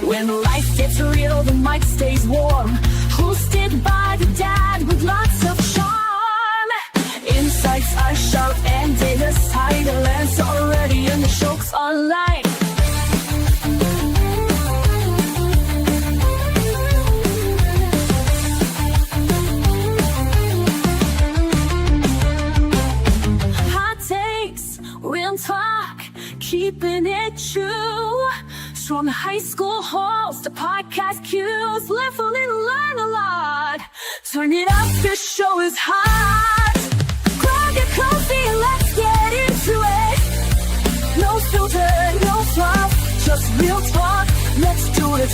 When life gets real, the mic stays warm. Hosted by the dad with lots of charm. Insights are sharp and data's tight. The lens already and the joke's online. Hot takes, real talk, keeping it true. From high school halls to podcast cues, live a little, learn a lot. Turn it up, this show is hot. Grab your coffee and let's get into it. No filter, no fluff, just real talk. Let's do it.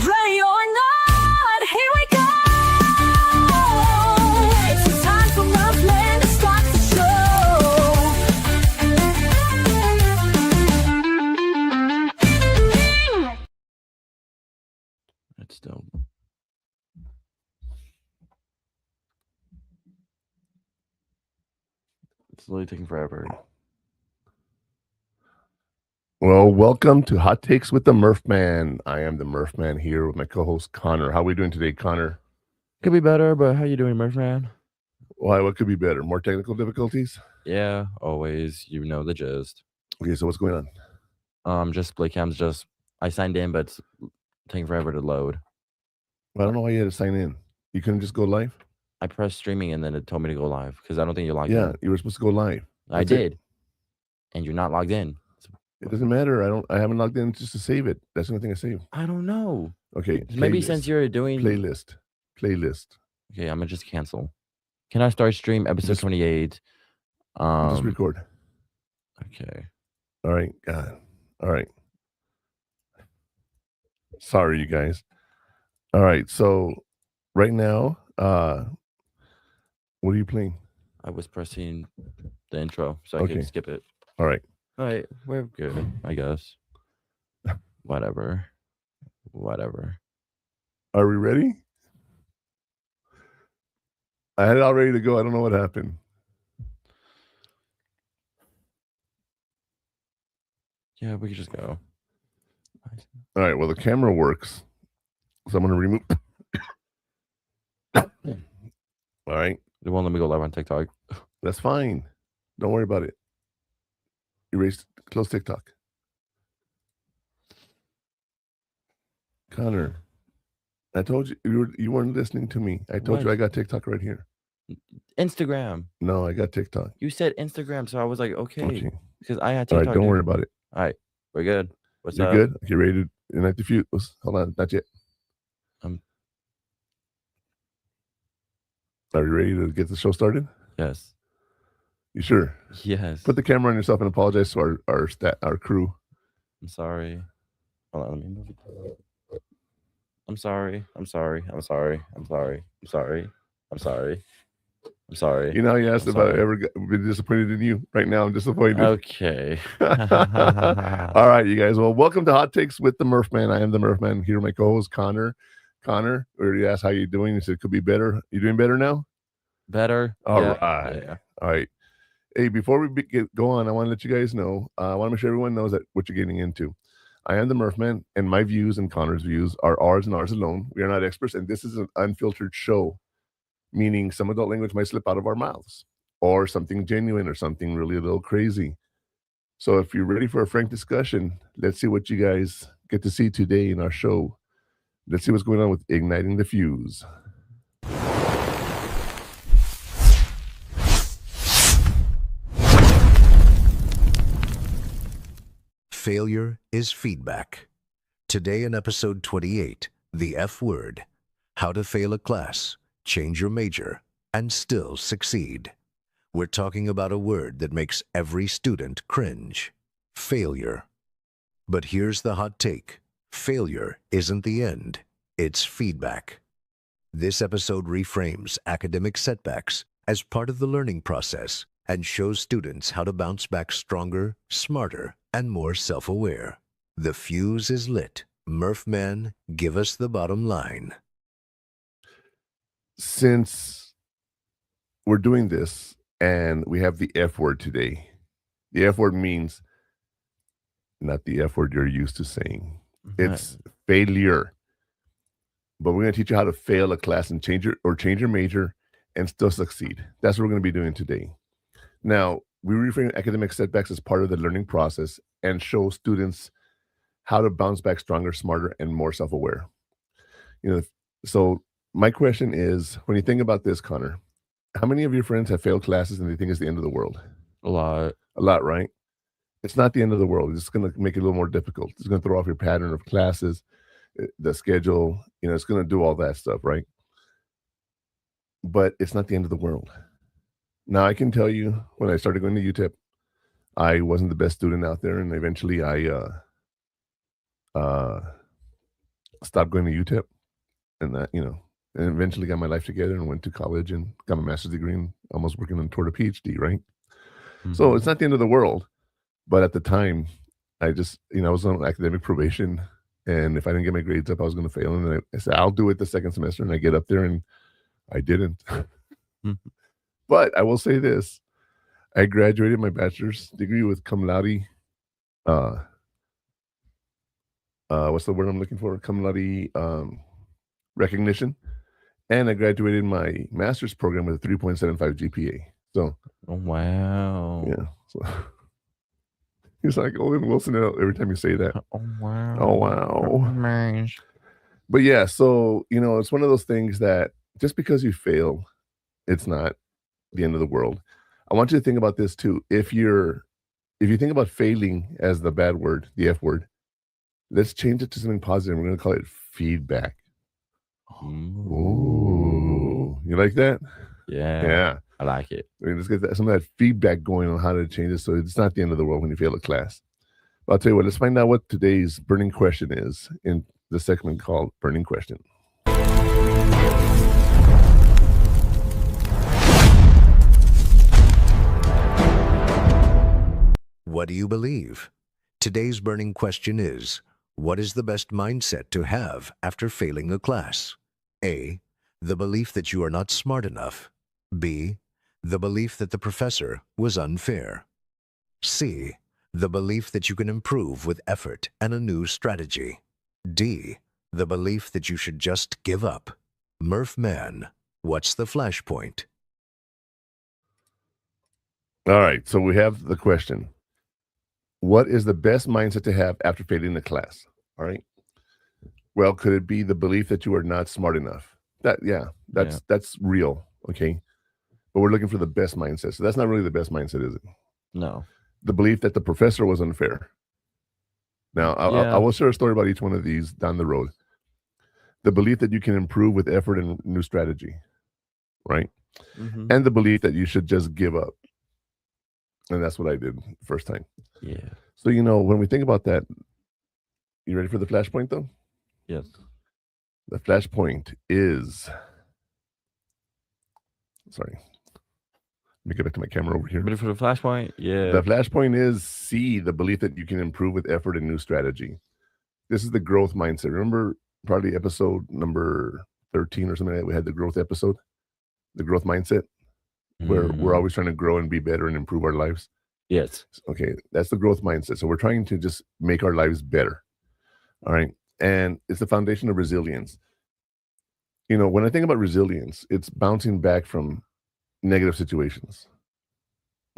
Ready or not, here we go. It's the time for Muffman to start the show. That's dope. It's literally taking forever. Well, welcome to Hot Takes with the Murph Man. I am the Murph Man here with my co-host Connor. How are we doing today, Connor? Could be better, but how you doing, Murph man? Why? What could be better? More technical difficulties? Yeah, always. You know the gist. Okay, so what's going on? Just Playcam's just I signed in, but it's taking forever to load. Well, I don't know why you had to sign in. You couldn't just go live? I pressed streaming and then it told me to go live because I don't think you're logged Yeah, in. you were supposed to go live. I That's it. did, and you're not logged in. It doesn't matter. I haven't logged in just to save it. That's the only thing I saved. I don't know. Okay. Maybe playlist. since you're doing playlist. Okay, I'm gonna just cancel. Can I start stream episode Just- 28? Just record. Okay. All right. God. All right. Sorry, you guys. All right. So right now, what are you playing? I was pressing the intro, so I Okay. can skip it. All right. All right, we're good, I guess. Whatever. Are we ready? I had it all ready to go. I don't know what happened. Yeah, we could just go. All right. Well, the camera works. So I'm going to remove. All right. They won't let me go live on TikTok. That's fine. Don't worry about it. Close TikTok. Connor, I told you you weren't listening to me. I told you What? I got TikTok right here. Instagram. No, I got TikTok. You said Instagram, so I was like, okay, Okay. because I had All TikTok. right. Don't dude. worry about it. All right, we're good. What's You're up? good? Okay, ready to ignite the fuse? Hold on. Not yet. Are you ready to get the show started? Yes. You sure? Yes. Put the camera on yourself and apologize to our crew. I'm sorry. Hold on, let me move it. I'm sorry. You know, you asked I'm if I sorry. ever been disappointed in you. Right now, I'm disappointed. Okay. All right, you guys. Well, welcome to Hot Takes with the Murph Man. I am the Murph Man. Here, my co-host Connor. Connor, we already asked how you doing. He said it could be better. You doing better now? Better. All Yeah, right. Yeah. All right. Hey, before we go on, I want to let you guys know. I want to make sure everyone knows that what you're getting into. I am the Murph Man, and my views and Connor's views are ours and ours alone. We are not experts, and this is an unfiltered show, meaning some adult language might slip out of our mouths, or something genuine, or something really a little crazy. So if you're ready for a frank discussion, let's see what you guys get to see today in our show. Let's see what's going on with Igniting the Fuse. Failure is feedback. Today in episode 28, the F word, how to fail a class, change your major, and still succeed. We're talking about a word that makes every student cringe, failure. But here's the hot take. Failure isn't the end, it's feedback. This episode reframes academic setbacks as part of the learning process and shows students how to bounce back stronger, smarter, and more self-aware. The fuse is lit. Murph Man, give us the bottom line. Since we're doing this and we have the F word today, the F word means not the F word you're used to saying. It's failure. But we're going to teach you how to fail a class and change your major and still succeed. That's what we're going to be doing today. Now, we reframe academic setbacks as part of the learning process and show students how to bounce back stronger, smarter, and more self-aware. So my question is, when you think about this, Connor, how many of your friends have failed classes and they think it's the end of the world? A lot. A lot, right? It's not the end of the world. It's going to make it a little more difficult. It's going to throw off your pattern of classes, the schedule. It's going to do all that stuff, right? But it's not the end of the world. Now, I can tell you, when I started going to UTEP, I wasn't the best student out there, and eventually I stopped going to UTEP, and and eventually got my life together and went to college and got my master's degree and almost working toward a PhD, right? So it's not the end of the world. But at the time, I just, I was on academic probation, and if I didn't get my grades up, I was going to fail. And then I said, I'll do it the second semester, and I get up there, and I didn't. But I will say this: I graduated my bachelor's degree with cum laude. What's the word I'm looking for? Cum laude recognition, and I graduated my master's program with a 3.75 GPA. So, oh wow, yeah. So he's like Owen Wilson every time you say that. Oh wow, oh wow. Man. But yeah, so it's one of those things that just because you fail, it's not the end of the world. I want you to think about this too. If you think about failing as the bad word, the F word, let's change it to something positive. We're going to call it feedback. Ooh, you like that? Yeah, I like it. Let's get some of that feedback going on how to change it, so it's not the end of the world when you fail a class. But I'll tell you what. Let's find out what today's burning question is in the segment called Burning Question. What do you believe? Today's burning question is, what is the best mindset to have after failing a class? A, the belief that you are not smart enough. B, the belief that the professor was unfair. C, the belief that you can improve with effort and a new strategy. D, the belief that you should just give up. Murph Man, what's the flashpoint? All right, so we have the question. What is the best mindset to have after failing the class? All right. Well, could it be the belief that you are not smart enough? That's real. Okay. But we're looking for the best mindset. So that's not really the best mindset, is it? No. The belief that the professor was unfair. Now, I will share a story about each one of these down the road. The belief that you can improve with effort and new strategy, right? Mm-hmm. And the belief that you should just give up. And that's what I did the first time. Yeah. So, when we think about that, you ready for the flashpoint, though? Yes. The flashpoint is... Sorry. Let me get back to my camera over here. Ready for the flashpoint? Yeah. The flashpoint is C, the belief that you can improve with effort and new strategy. This is the growth mindset. Remember, probably episode number 13 or something like that, we had the growth episode, the growth mindset, where we're always trying to grow and be better and improve our lives. Yes. Okay, that's the growth mindset. So we're trying to just make our lives better. All right. And it's the foundation of resilience. When I think about resilience, it's bouncing back from negative situations.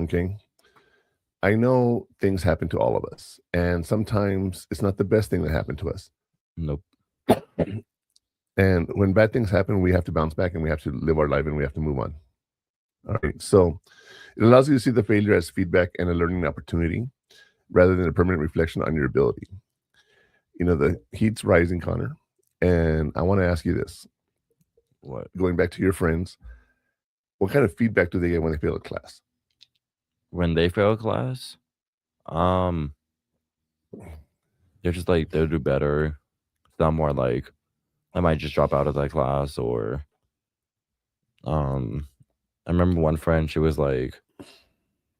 Okay. I know things happen to all of us, and sometimes it's not the best thing that happened to us. Nope. And when bad things happen, we have to bounce back and we have to live our life and we have to move on. All right. So it allows you to see the failure as feedback and a learning opportunity rather than a permanent reflection on your ability. The heat's rising, Connor, and I want to ask you this. What? Going back to your friends, what kind of feedback do they get when they fail a class? When they fail a class, they're just like, they'll do better. Some more like, I might just drop out of that class, or I remember one friend, she was like,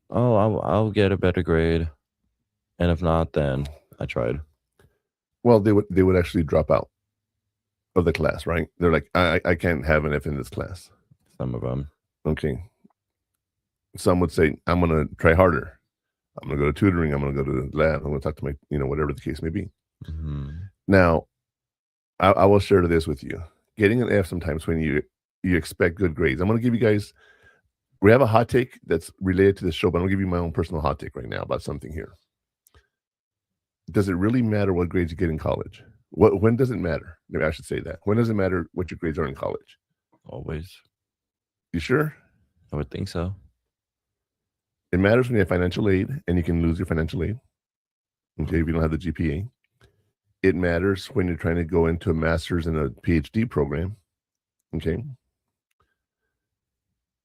oh, I'll get a better grade, and if not, then I tried. Well, they would actually drop out of the class, right? They're like, I can't have an F in this class. Some of them. Okay. Some would say, I'm going to try harder. I'm going to go to tutoring. I'm going to go to the lab. I'm going to talk to my, whatever the case may be. Mm-hmm. Now, I will share this with you. Getting an F sometimes when you expect good grades. I'm going to give you guys. We have a hot take that's related to the show, but I'm going to give you my own personal hot take right now about something here. Does it really matter what grades you get in college? When does it matter? Maybe I should say that. When does it matter what your grades are in college? Always. You sure? I would think so. It matters when you have financial aid and you can lose your financial aid. Okay, if you don't have the GPA. It matters when you're trying to go into a master's and a PhD program. Okay. And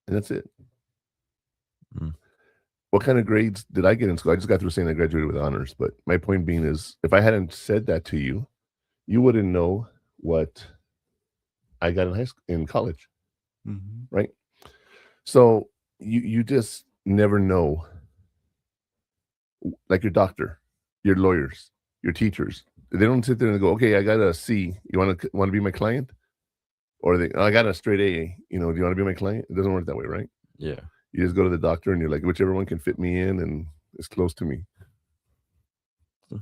that's it. Mm. What kind of grades did I get in school? I just got through saying I graduated with honors, but my point being is if I hadn't said that to you, you wouldn't know what I got in college. Mm-hmm. Right? So you just never know. Like your doctor, your lawyers, your teachers. They don't sit there and go, okay, I got a C. You want to be my client? Or I got a straight A. Do you want to be my client? It doesn't work that way, right? Yeah. You just go to the doctor and you're like, whichever one can fit me in and is close to me. I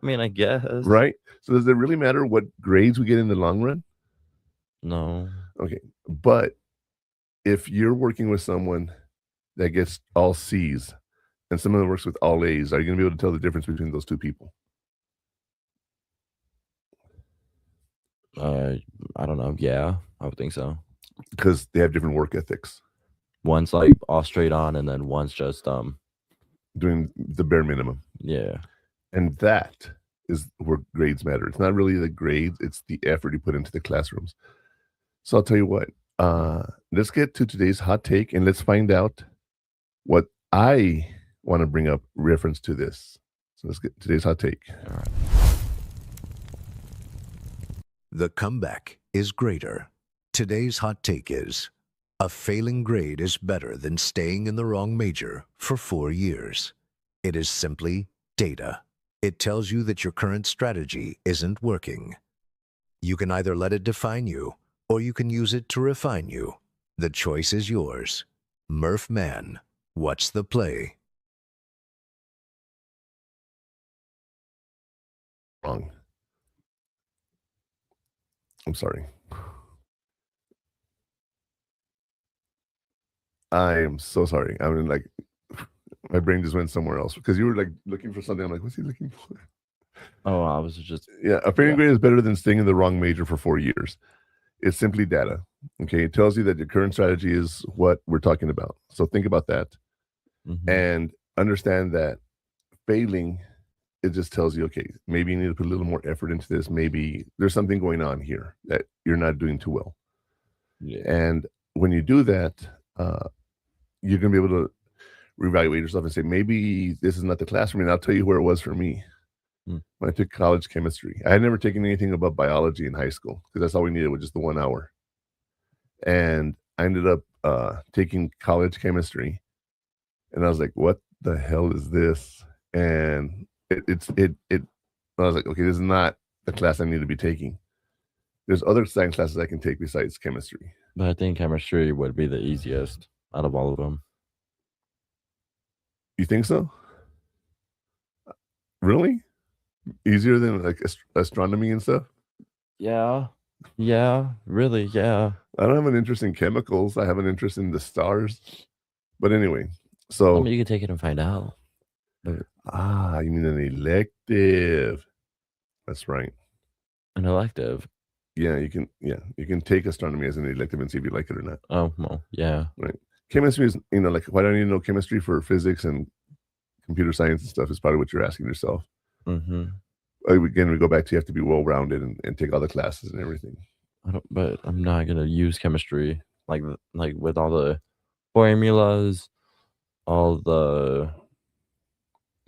mean, I guess. Right? So does it really matter what grades we get in the long run? No. Okay. But if you're working with someone that gets all C's and someone that works with all A's, are you going to be able to tell the difference between those two people? I don't know. Yeah, I would think so. Because they have different work ethics. One's like all straight on, and then one's just doing the bare minimum. Yeah. And that is where grades matter. It's not really the grades, it's the effort you put into the classrooms. So I'll tell you what, let's get to today's hot take and let's find out what I want to bring up reference to this. So let's get today's hot take. All right. The comeback is greater. Today's hot take is, a failing grade is better than staying in the wrong major for 4 years. It is simply data. It tells you that your current strategy isn't working. You can either let it define you, or you can use it to refine you. The choice is yours. Murph Man, what's the play? Wrong. I'm sorry. I am so sorry. I mean, like, my brain just went somewhere else because you were like looking for something. I'm like, what's he looking for? Oh, I was just. Yeah, a failing grade is better than staying in the wrong major for 4 years. It's simply data. Okay, it tells you that your current strategy is what we're talking about. So think about that and understand that failing, it just tells you, okay, maybe you need to put a little more effort into this. Maybe there's something going on here that you're not doing too well. Yeah. And when you do that, you're going to be able to reevaluate yourself and say, maybe this is not the class for me. And I'll tell you where it was for me. When I took college chemistry, I had never taken anything above biology in high school because that's all we needed was just the 1 hour. And I ended up taking college chemistry, and I was like, "What the hell is this?" And I was like, "Okay, this is not the class I need to be taking. There's other science classes I can take besides chemistry." But I think chemistry would be the easiest out of all of them. You think so? Really? Easier than like astronomy and stuff? Yeah, really, yeah. I don't have an interest in chemicals. I have an interest in the stars. But anyway, I so mean, you can take it and find out. you mean an elective? That's right. An elective. Yeah, you can take astronomy as an elective and see if you like it or not. Oh, well, yeah. Right. Chemistry is, like, why do I need to know chemistry for physics and computer science and stuff is probably what you're asking yourself. Again, we go back to you have to be well-rounded and take all the classes and everything. But I'm not gonna use chemistry like with all the formulas, all the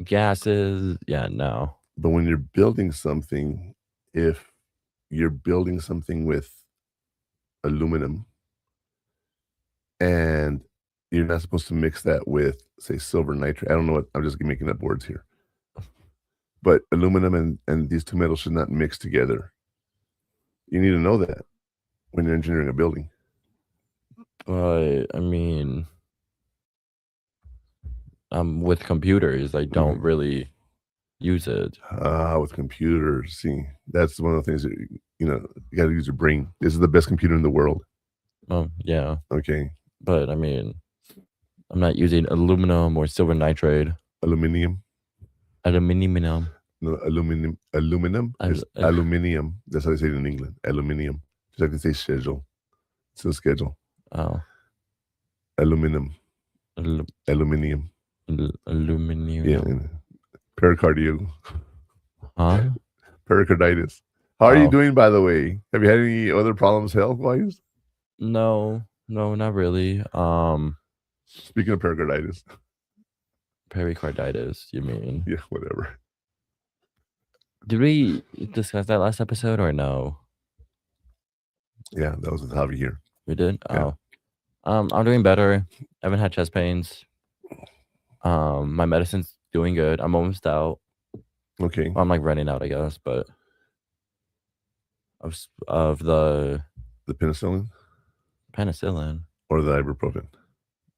gases. Yeah, no. But when you're building something, if you're building something with aluminum and you're not supposed to mix that with, say, silver nitrate. I don't know what, I'm just making up words here. But aluminum and these two metals should not mix together. You need to know that when you're engineering a building. But I mean, with computers, I don't really use it. With computers, see, that's one of the things that you got to use your brain. This is the best computer in the world. Oh, yeah. Okay. But I mean, I'm not using aluminum or silver nitrate. Aluminium. Aluminum. No, aluminum. Aluminum is aluminium. That's how they say it in England. Aluminium. Just like they say schedule. It's a schedule. Oh. Aluminum. Aluminium. Aluminum. Yeah. Pericardio. Huh? Pericarditis. How are you doing, by the way? Have you had any other problems health-wise? No, not really. Speaking of pericarditis. Pericarditis, you mean? Yeah, whatever. Did we discuss that last episode or no? Yeah, that was with Javi here. We did? Yeah. Oh. I'm doing better. I haven't had chest pains. My medicine's doing good. I'm almost out. Okay. I'm like running out, I guess, but of the penicillin or the ibuprofen.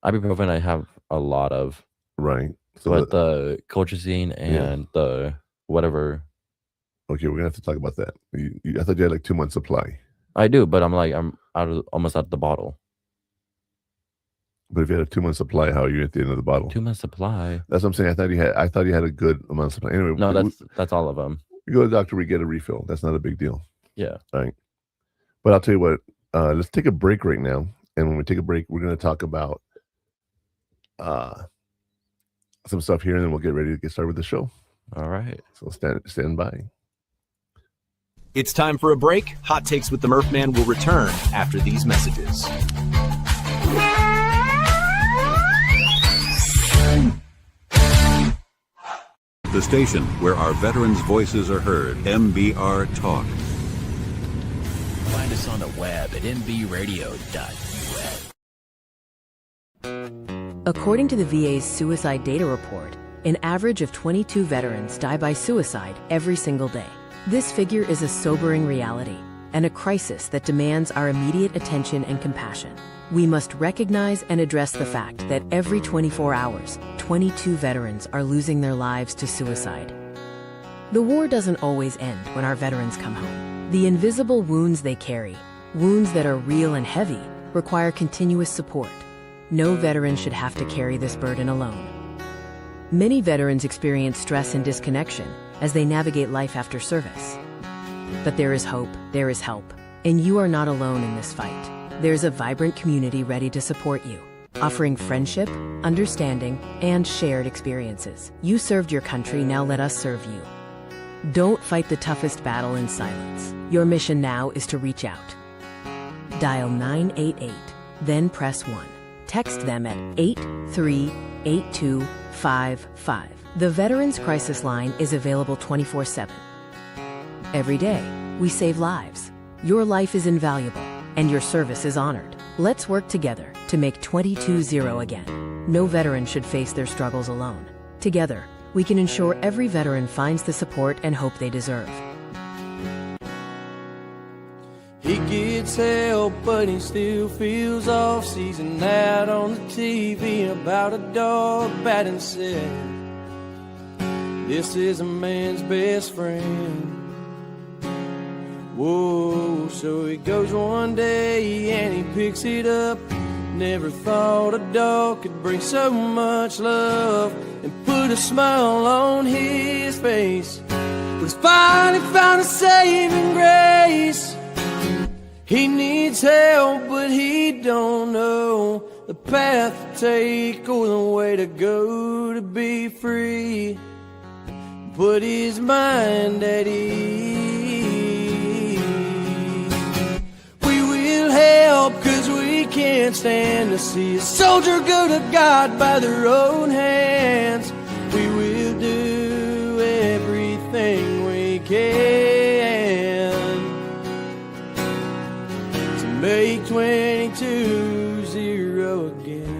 Ibuprofen I have a lot of. Right. So but the colchicine and the whatever. Okay, we're gonna have to talk about that. I thought you had like 2 months supply. I do, but I'm almost out of the bottle. But if you had a 2 month supply, how are you at the end of the bottle? 2 month supply. That's what I'm saying. I thought you had a good amount of supply. Anyway, no, that's all of them. You go to the doctor, we get a refill. That's not a big deal. Yeah. Right. But I'll tell you what. Let's take a break right now, and when we take a break, we're going to talk about some stuff here, and then we'll get ready to get started with the show. All right. So stand by. It's time for a break. Hot Takes with the Murph Man will return after these messages. The station where our veterans' voices are heard. MBR Talk. Find us on the web at mbradio.us. According to the VA's suicide data report, an average of 22 veterans die by suicide every single day. This figure is a sobering reality and a crisis that demands our immediate attention and compassion. We must recognize and address the fact that every 24 hours, 22 veterans are losing their lives to suicide. The war doesn't always end when our veterans come home. The invisible wounds they carry, wounds that are real and heavy, require continuous support. No veteran should have to carry this burden alone. Many veterans experience stress and disconnection as they navigate life after service. But there is hope, there is help, and you are not alone in this fight. There's a vibrant community ready to support you, offering friendship, understanding, and shared experiences. You served your country, now let us serve you. Don't fight the toughest battle in silence. Your mission now is to reach out. Dial 988, then press 1. Text them at 838255. The Veterans Crisis Line is available 24/7. Every day, we save lives. Your life is invaluable, and your service is honored. Let's work together to make 22-0 again. No veteran should face their struggles alone. Together, we can ensure every veteran finds the support and hope they deserve. He gets help, but he still feels off. Sees an ad on the TV about a dog batting said, "This is a man's best friend." Whoa, so he goes one day and he picks it up. Never thought a dog could bring so much love and put a smile on his face. But he's finally found a saving grace. He needs help, but he don't know the path to take or the way to go to be free. Put his mind at ease. We will help, 'cause we can't stand to see a soldier go to God by their own hands. We will do everything we can to make 22-0 again.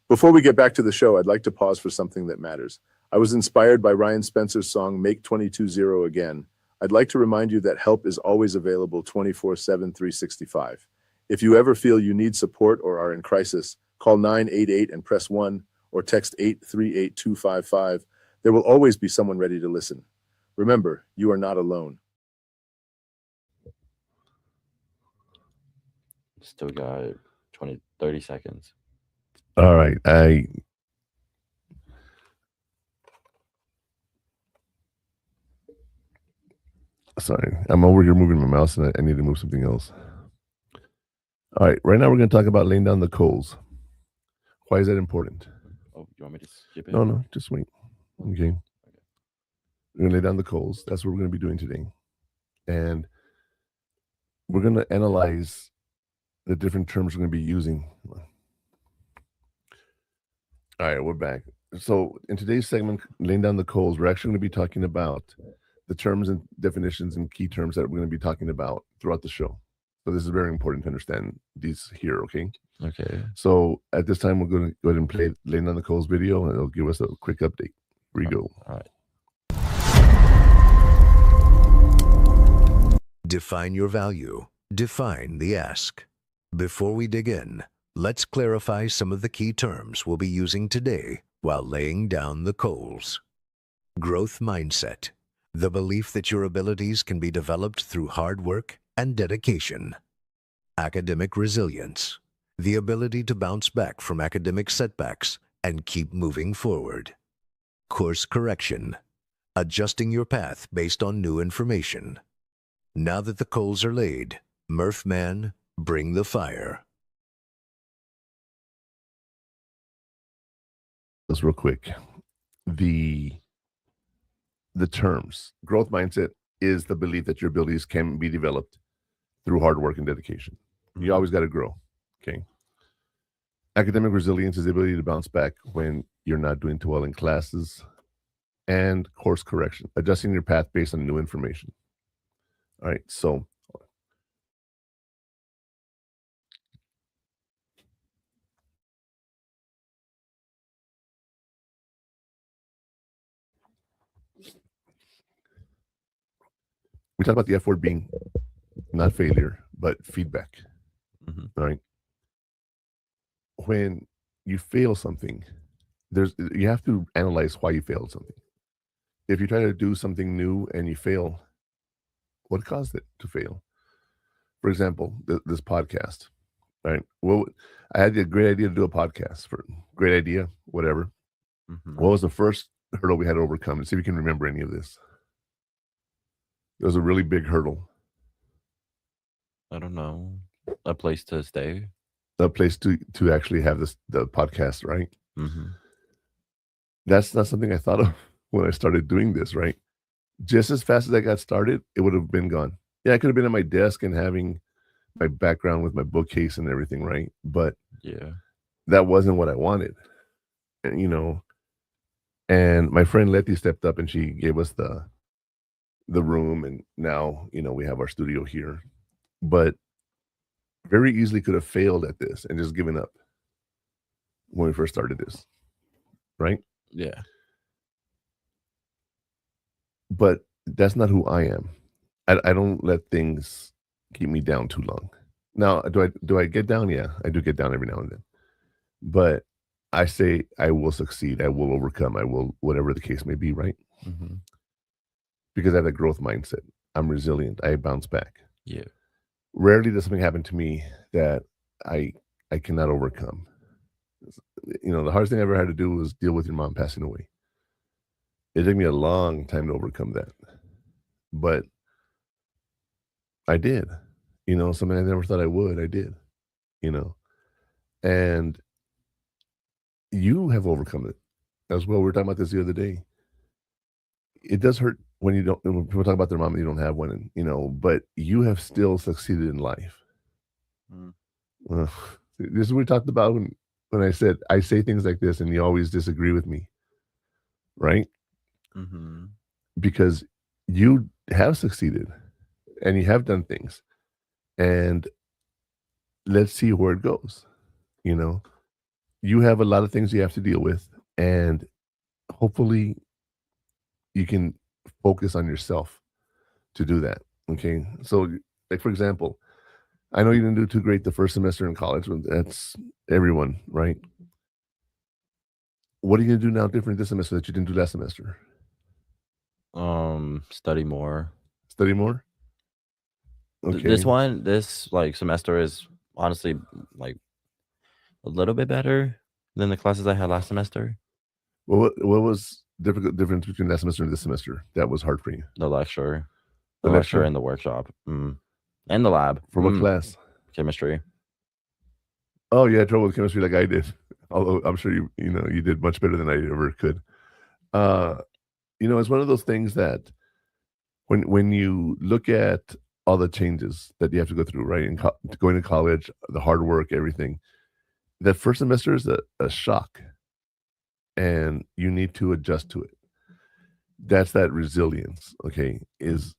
Before we get back to the show, I'd like to pause for something that matters. I was inspired by Ryan Spencer's song, Make 22-0 Again. I'd like to remind you that help is always available 24/7, 365. If you ever feel you need support or are in crisis, call 988 and press 1 or text 838255. There will always be someone ready to listen. Remember, you are not alone. Still got 30 seconds. All right. Sorry, I'm over here moving my mouse and I need to move something else. All right, right now we're going to talk about laying down the coals. Why is that important? Oh, you want me to skip it? No, just wait. Okay. We're going to lay down the coals. That's what we're going to be doing today. And we're going to analyze the different terms we're going to be using. All right, we're back. So in today's segment, laying down the coals, we're actually going to be talking about the terms and definitions and key terms that we're going to be talking about throughout the show. So this is very important to understand these here, okay? Okay. So at this time, we're going to go ahead and play Laying Down the Coals video, and it'll give us a quick update. Here we go. All right. Define your value. Define the ask. Before we dig in, let's clarify some of the key terms we'll be using today while laying down the coals. Growth mindset. The belief that your abilities can be developed through hard work and dedication. Academic resilience. The ability to bounce back from academic setbacks and keep moving forward. Course correction. Adjusting your path based on new information. Now that the coals are laid, Murph Man, bring the fire. Just real quick. The terms. Growth mindset is the belief that your abilities can be developed through hard work and dedication. You always got to grow. Okay. Academic resilience is the ability to bounce back when you're not doing too well in classes. And course correction, adjusting your path based on new information. All right. So we talk about the F word being not failure, but feedback. All right. When you fail something, you have to analyze why you failed something. If you try to do something new and you fail, what caused it to fail? For example, this podcast, right? Well, I had a great idea to do a podcast. Great idea, whatever. What was the first hurdle we had to overcome? And see if you can remember any of this. It was a really big hurdle. I don't know. A place to stay. A place to actually have the podcast, right? That's not something I thought of when I started doing this, right? Just as fast as I got started, it would have been gone. Yeah, I could have been at my desk and having my background with my bookcase and everything, right? But yeah, that wasn't what I wanted. And, and my friend Letty stepped up and she gave us the room, and now, we have our studio here. But very easily could have failed at this and just given up when we first started this, right? Yeah. But that's not who I am. I don't let things keep me down too long. Now, do I get down? Yeah, I do get down every now and then. But I say I will succeed. I will overcome. I will, whatever the case may be, right? Because I have a growth mindset. I'm resilient. I bounce back. Yeah. Rarely does something happen to me that I cannot overcome. The hardest thing I ever had to do was deal with your mom passing away. It took me a long time to overcome that. But I did. Something I never thought I would, I did. And you have overcome it as well. We were talking about this the other day. It does hurt when people talk about their mom and you don't have one, but you have still succeeded in life. This is what we talked about when I said, I say things like this and you always disagree with me, right? Because you have succeeded and you have done things, and let's see where it goes. You have a lot of things you have to deal with, and hopefully you can focus on yourself to do that. Okay, so like for example, I know you didn't do too great the first semester in college. That's everyone, right? What are you gonna do now different this semester that you didn't do last semester? Study more. Study more. This like semester is honestly like a little bit better than the classes I had last semester. What was difference between last semester and this semester that was hard for you? The lecture, The the lecture lecture? and the workshop, and the lab. For what class? Chemistry. Oh, you had trouble with chemistry like I did. Although I'm sure you did much better than I ever could. It's one of those things that when you look at all the changes that you have to go through, right? Going to college, the hard work, everything. That first semester is a shock, and you need to adjust to it. That's that resilience. Okay, is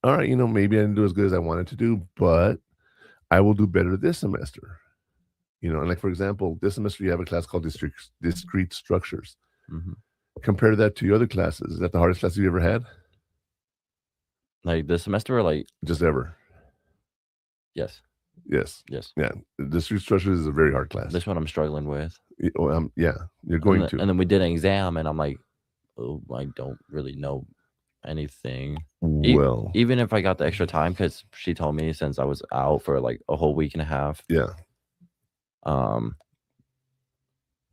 all right. Maybe I didn't do as good as I wanted to do, but I will do better this semester. And like for example, this semester you have a class called discrete structures. Mhm. Compare that to your other classes. Is that the hardest class you ever had? Like this semester, or like Just ever? yes, Yes. yes. Yeah. Discrete structures is a very hard class. This one I'm struggling with. Yeah, you're going and to. And then we did an exam, and I'm like, oh, I don't really know anything. Well, Even if I got the extra time, because she told me since I was out for like a whole week and a half, yeah.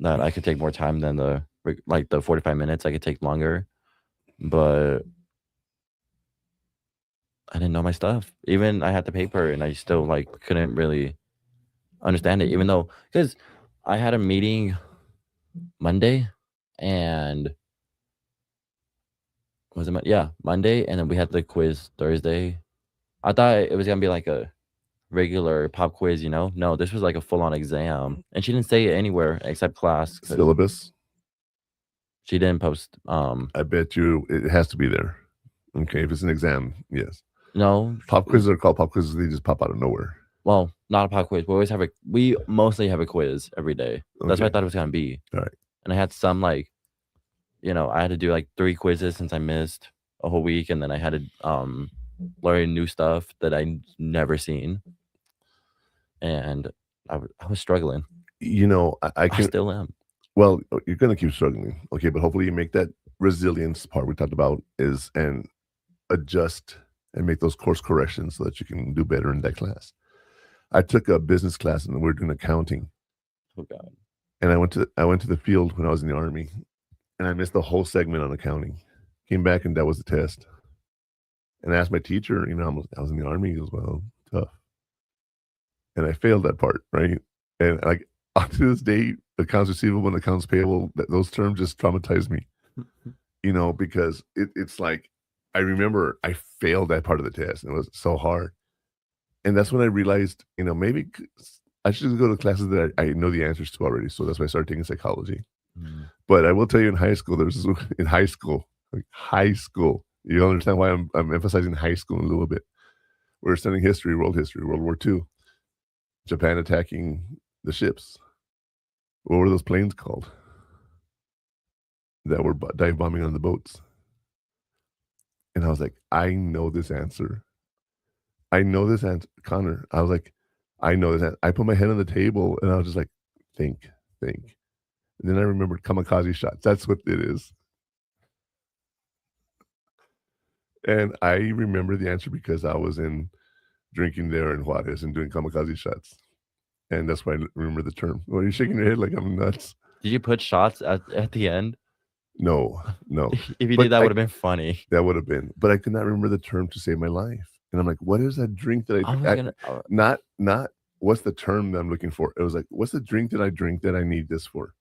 That I could take more time than the 45 minutes. I could take longer, but I didn't know my stuff. Even I had the paper, and I still like couldn't really understand it. Even though, because I had a meeting Monday, and was it Monday, and then we had the quiz Thursday. I thought it was gonna be like a regular pop quiz, No, this was like a full-on exam, and she didn't say it anywhere except class. 'Cause Syllabus? she didn't post. I bet you it has to be there. Okay, if it's an exam, yes. No, Pop quizzes are called pop quizzes. They just pop out of nowhere. well, not a pop quiz. We mostly have a quiz every day. That's what I Okay. thought it was gonna be. All right. And I had some I had to do like 3 quizzes since I missed a whole week, and then I had to learn new stuff that I never seen, and I was struggling. I I can. still am. Well, you're gonna keep struggling, okay, but hopefully you make that resilience part we talked about and adjust and make those course corrections so that you can do better in that class. I took a business class and we were doing accounting, Oh God. and I went to the field when I was in the Army, and I missed the whole segment on accounting. Came back and that was the test. And I asked my teacher, I was in the Army. He goes, well, tough. And I failed that part, right? And like up to this day, accounts receivable and accounts payable, those terms just traumatize me, because it's like, I remember I failed that part of the test, and it was so hard. And that's when I realized, maybe I should go to classes that I know the answers to already. So that's why I started taking psychology. Mm. But I will tell you, in high school, you'll understand why I'm emphasizing high school in a little bit. We're studying history, World War II, Japan attacking the ships. What were those planes called that were dive bombing on the boats? And I was like, I know this answer. Connor. I was like, I know this answer. I put my head on the table, and I was just like, think. And then I remembered kamikaze shots. That's what it is. And I remember the answer because I was drinking there in Juarez and doing kamikaze shots. And that's why I remember the term. Well, you're shaking your head like I'm nuts. Did you put shots at the end? No. If you But did, that would have been funny. That would have been. But I could not remember the term to save my life. And I'm like, what is that drink that I was gonna. not what's the term that I'm looking for? It was like, what's the drink that I drink that I need this for?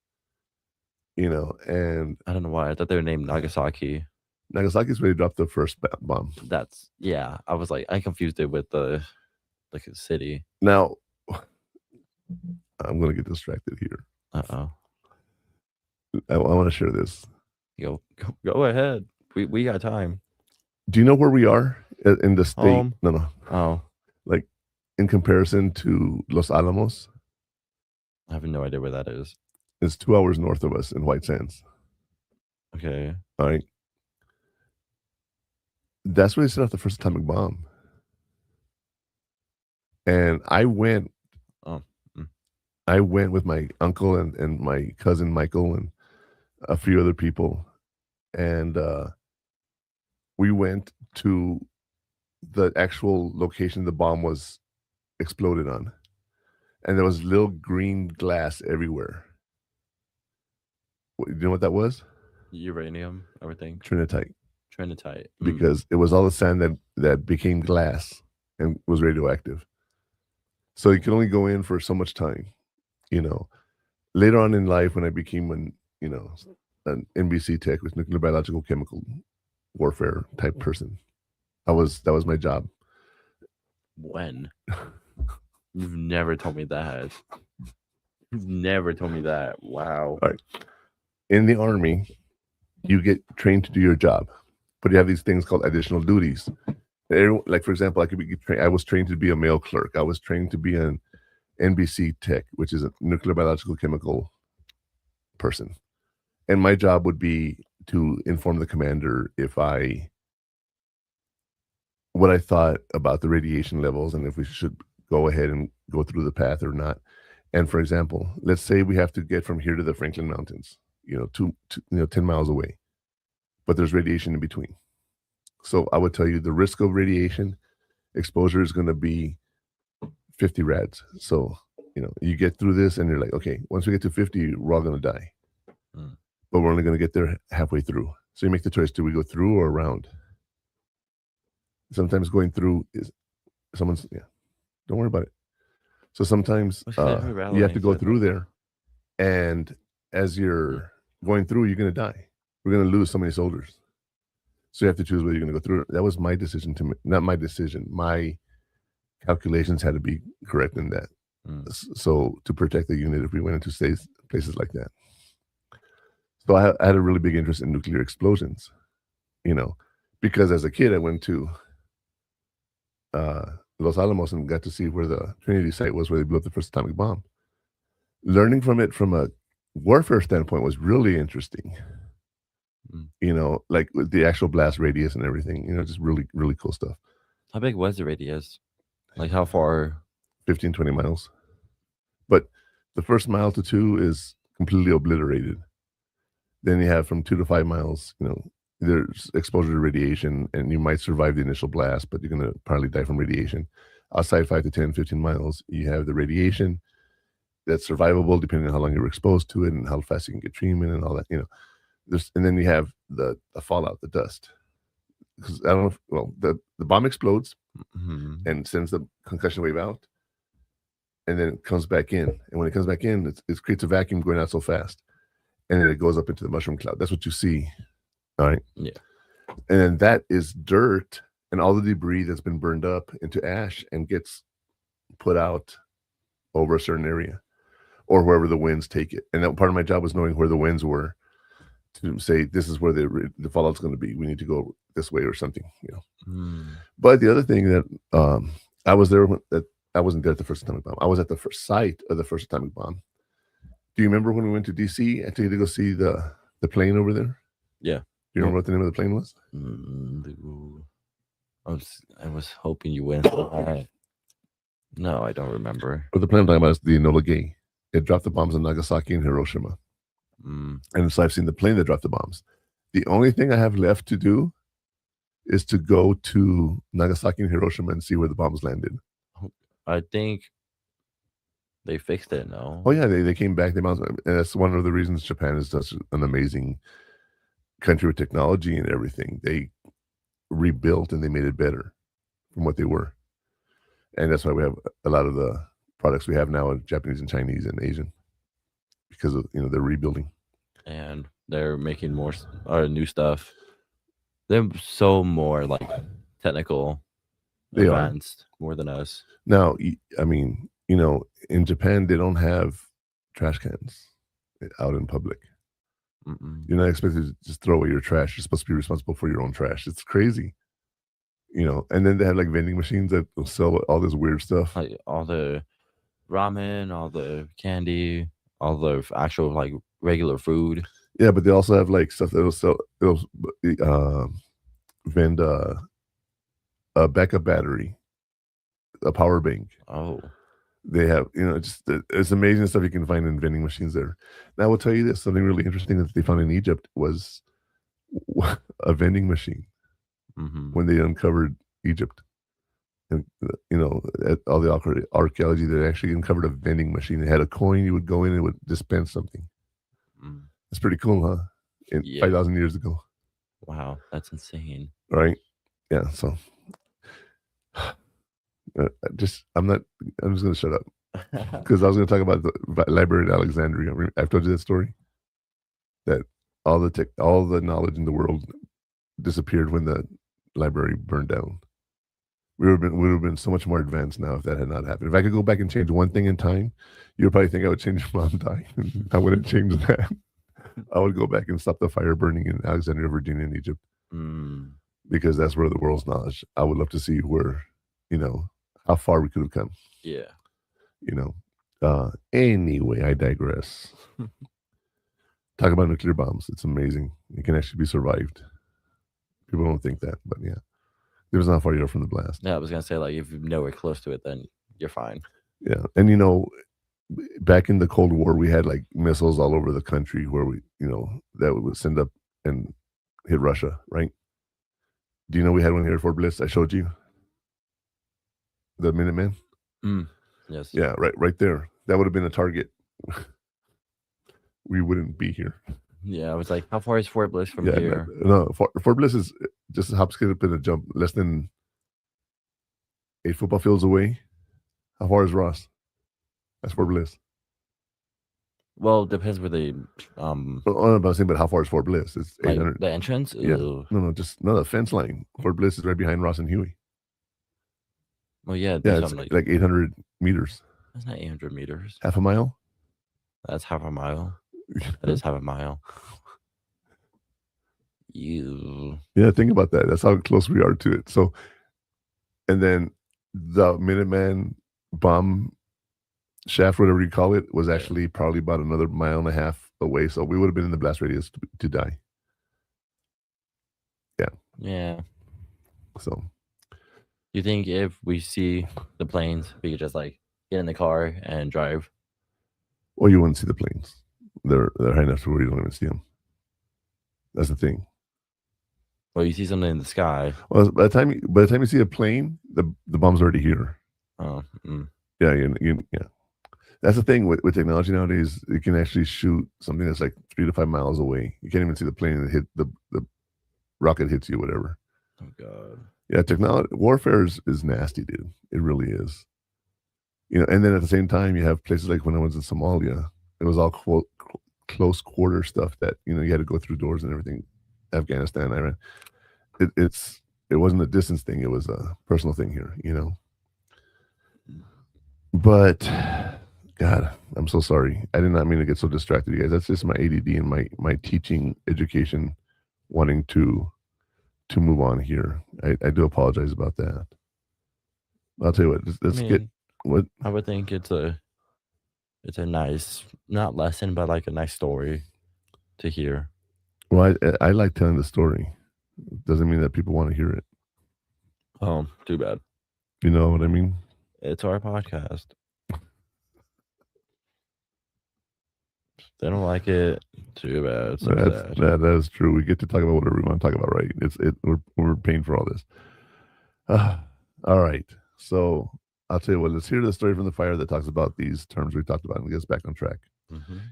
And I don't know why. I thought they were named Nagasaki. Nagasaki's where they dropped the first bomb. That's I was like, I confused it with the a city. Now, I'm gonna get distracted here. Uh-oh. I want to share this. Go ahead. We got time. Do you know where we are in the state? Home. No. Oh, Like in comparison to Los Alamos, I have no idea where that is. it's 2 hours north of us in White Sands. Okay. All right. That's where they set off the first atomic bomb. And I went Oh, with my uncle and my cousin Michael and a few other people, and we went to the actual location the bomb was exploded on, and there was little green glass everywhere. You know what that was? uranium, everything. Trinitite, Trinitite. because it was all the sand that became glass and was radioactive. So you could only go in for so much time, you know. Later on in life, when I became an NBC tech with nuclear biological chemical warfare type person, that was my job. When? You've never told me that. You've never told me that. Wow. All right. In the Army, you get trained to do your job, but you have these things called additional duties. Like, for example, I was trained to be a mail clerk. I was trained to be an NBC tech, which is a nuclear biological chemical person. And my job would be to inform the commander what I thought about the radiation levels and if we should go ahead and go through the path or not. And for example, let's say we have to get from here to the Franklin Mountains, 10 miles away, but there's radiation in between. So I would tell you the risk of radiation exposure is going to be 50 rads. So, you get through this and you're like, okay, once we get to 50, we're all going to die. But we're only going to get there halfway through. So you make the choice, do we go through or around? Sometimes going through is don't worry about it. So sometimes you have to go through there. And as you're going through, you're going to die. We're going to lose so many soldiers. So you have to choose whether you're going to go through. That was my decision not my decision. My calculations had to be correct in that. So to protect the unit if we went into places like that. So I had a really big interest in nuclear explosions, because as a kid I went to Los Alamos and got to see where the Trinity site was, where they blew up the first atomic bomb. Learning from it from a warfare standpoint was really interesting. Like with the actual blast radius and everything, just really, really cool stuff. How big was the radius? Like how far? 15, 20 miles. But the first mile to 2 is completely obliterated. Then you have from 2 to 5 miles, there's exposure to radiation and you might survive the initial blast, but you're going to probably die from radiation. Outside 5 to 10, 15 miles, you have the radiation that's survivable depending on how long you were exposed to it and how fast you can get treatment and all that, and then you have the fallout, the dust. Because I don't know, the bomb explodes and sends the concussion wave out, and then it comes back in. And when it comes back in, it creates a vacuum going out so fast, and then it goes up into the mushroom cloud. That's what you see. All right. Yeah. And then that is dirt and all the debris that's been burned up into ash and gets put out over a certain area or wherever the winds take it. And that part of my job was knowing where the winds were to say, this is where the fallout's going to be. We need to go this way or something, But the other thing that I was there I wasn't there at the first atomic bomb. I was at the first site of the first atomic bomb. Do you remember when we went to DC? I took you to go see the plane over there. Yeah. Do you remember what the name of the plane was? I was hoping you went. No, I don't remember. But the plane I'm talking about is the Enola Gay. It dropped the bombs in Nagasaki and Hiroshima. And so I've seen the plane that dropped the bombs. The only thing I have left to do is to go to Nagasaki and Hiroshima and see where the bombs landed. I think they fixed it, no? Oh, yeah, they came back. And that's one of the reasons Japan is such an amazing country with technology and everything. They rebuilt and they made it better from what they were. And that's why we have a lot of the products we have now in Japanese and Chinese and Asian, because of, they're rebuilding. And they're making more new stuff. They're so more like technical, advanced, more than us. Now, I mean, in Japan, they don't have trash cans out in public. You're not expected to just throw away your trash. You're supposed to be responsible for your own trash. It's crazy. And then they have like vending machines that will sell all this weird stuff. Like all the ramen, all the candy, all the actual like regular food. Yeah, but they also have like stuff that will sell. They'll vend a backup battery, a power bank. Oh, They have, it's amazing stuff you can find in vending machines there. Now, I will tell you this, something really interesting that they found in Egypt was a vending machine when they uncovered Egypt. And, at all the archaeology, they actually uncovered a vending machine. It had a coin, you would go in and it would dispense something. It's pretty cool, huh? 5,000 years ago. Wow, that's insane. Right? Yeah, so I'm just going to shut up because I was going to talk about the library at Alexandria. I've told you that story, that all the knowledge in the world disappeared when the library burned down. We would have been so much more advanced now if that had not happened. If I could go back and change one thing in time, you would probably think I would change your mom dying. I wouldn't change that. I would go back and stop the fire burning in Alexandria, Virginia, and Egypt, because that's where the world's knowledge. I would love to see where, how far we could have come. Yeah. Anyway, I digress. Talk about nuclear bombs. It's amazing. It can actually be survived. People don't think that, but yeah. It was not far from the blast. Yeah, I was going to say, like, if you're nowhere close to it, then you're fine. Yeah. And, back in the Cold War, we had like missiles all over the country where we, that would send up and hit Russia, right? Do you know we had one here at Fort Bliss? I showed you the Minutemen. Yes. Yeah, right there. That would have been a target. We wouldn't be here. Yeah, I was like, how far is Fort Bliss from here? No, Fort Bliss is just a hop, skip, and a jump, less than 8 football fields away. How far is Ross? That's Fort Bliss. Well, it depends where they. But how far is Fort Bliss? It's 800. Like the entrance. Yeah. Ew. No, the fence line. Fort Bliss is right behind Ross and Huey. Well, yeah. Yeah, it's like 800 meters. That's not 800 meters. Half a mile. That's half a mile. That is half a mile. You. Yeah, think about that. That's how close we are to it. So, and then the Minuteman bomb shaft, whatever you call it, was actually probably about another 1.5 miles away. So we would have been in the blast radius to die. Yeah. Yeah. So, you think if we see the planes, we could just like get in the car and drive? Well, you wouldn't see the planes. They're high enough to where you don't even see them. That's the thing. Well, you see something in the sky. Well, by the time you see a plane, the bomb's already here. Oh. Yeah, yeah. That's the thing with technology nowadays. You can actually shoot something that's like 3 to 5 miles away. You can't even see the plane and hit the rocket hits you, whatever. Oh God. Yeah, technology warfare is nasty, dude. It really is. And then at the same time, you have places like when I was in Somalia, it was all close quarter stuff that you had to go through doors and everything. Afghanistan, Iran. It wasn't a distance thing. It was a personal thing here. But God, I'm so sorry. I did not mean to get so distracted, you guys. That's just my ADD and my teaching education wanting to move on here. I do apologize about that. I'll tell you what. Let's get what I would think it's a nice, not lesson, but like a nice story to hear. Well, I like telling the story. Doesn't mean that people want to hear it. Oh, too bad. You know what I mean? It's our podcast. They don't like it. Too bad. So that is true. We get to talk about whatever we want to talk about, right? We're paying for all this. All right. So I'll tell you what. Let's hear the story from the fire that talks about these terms we talked about and gets back on track.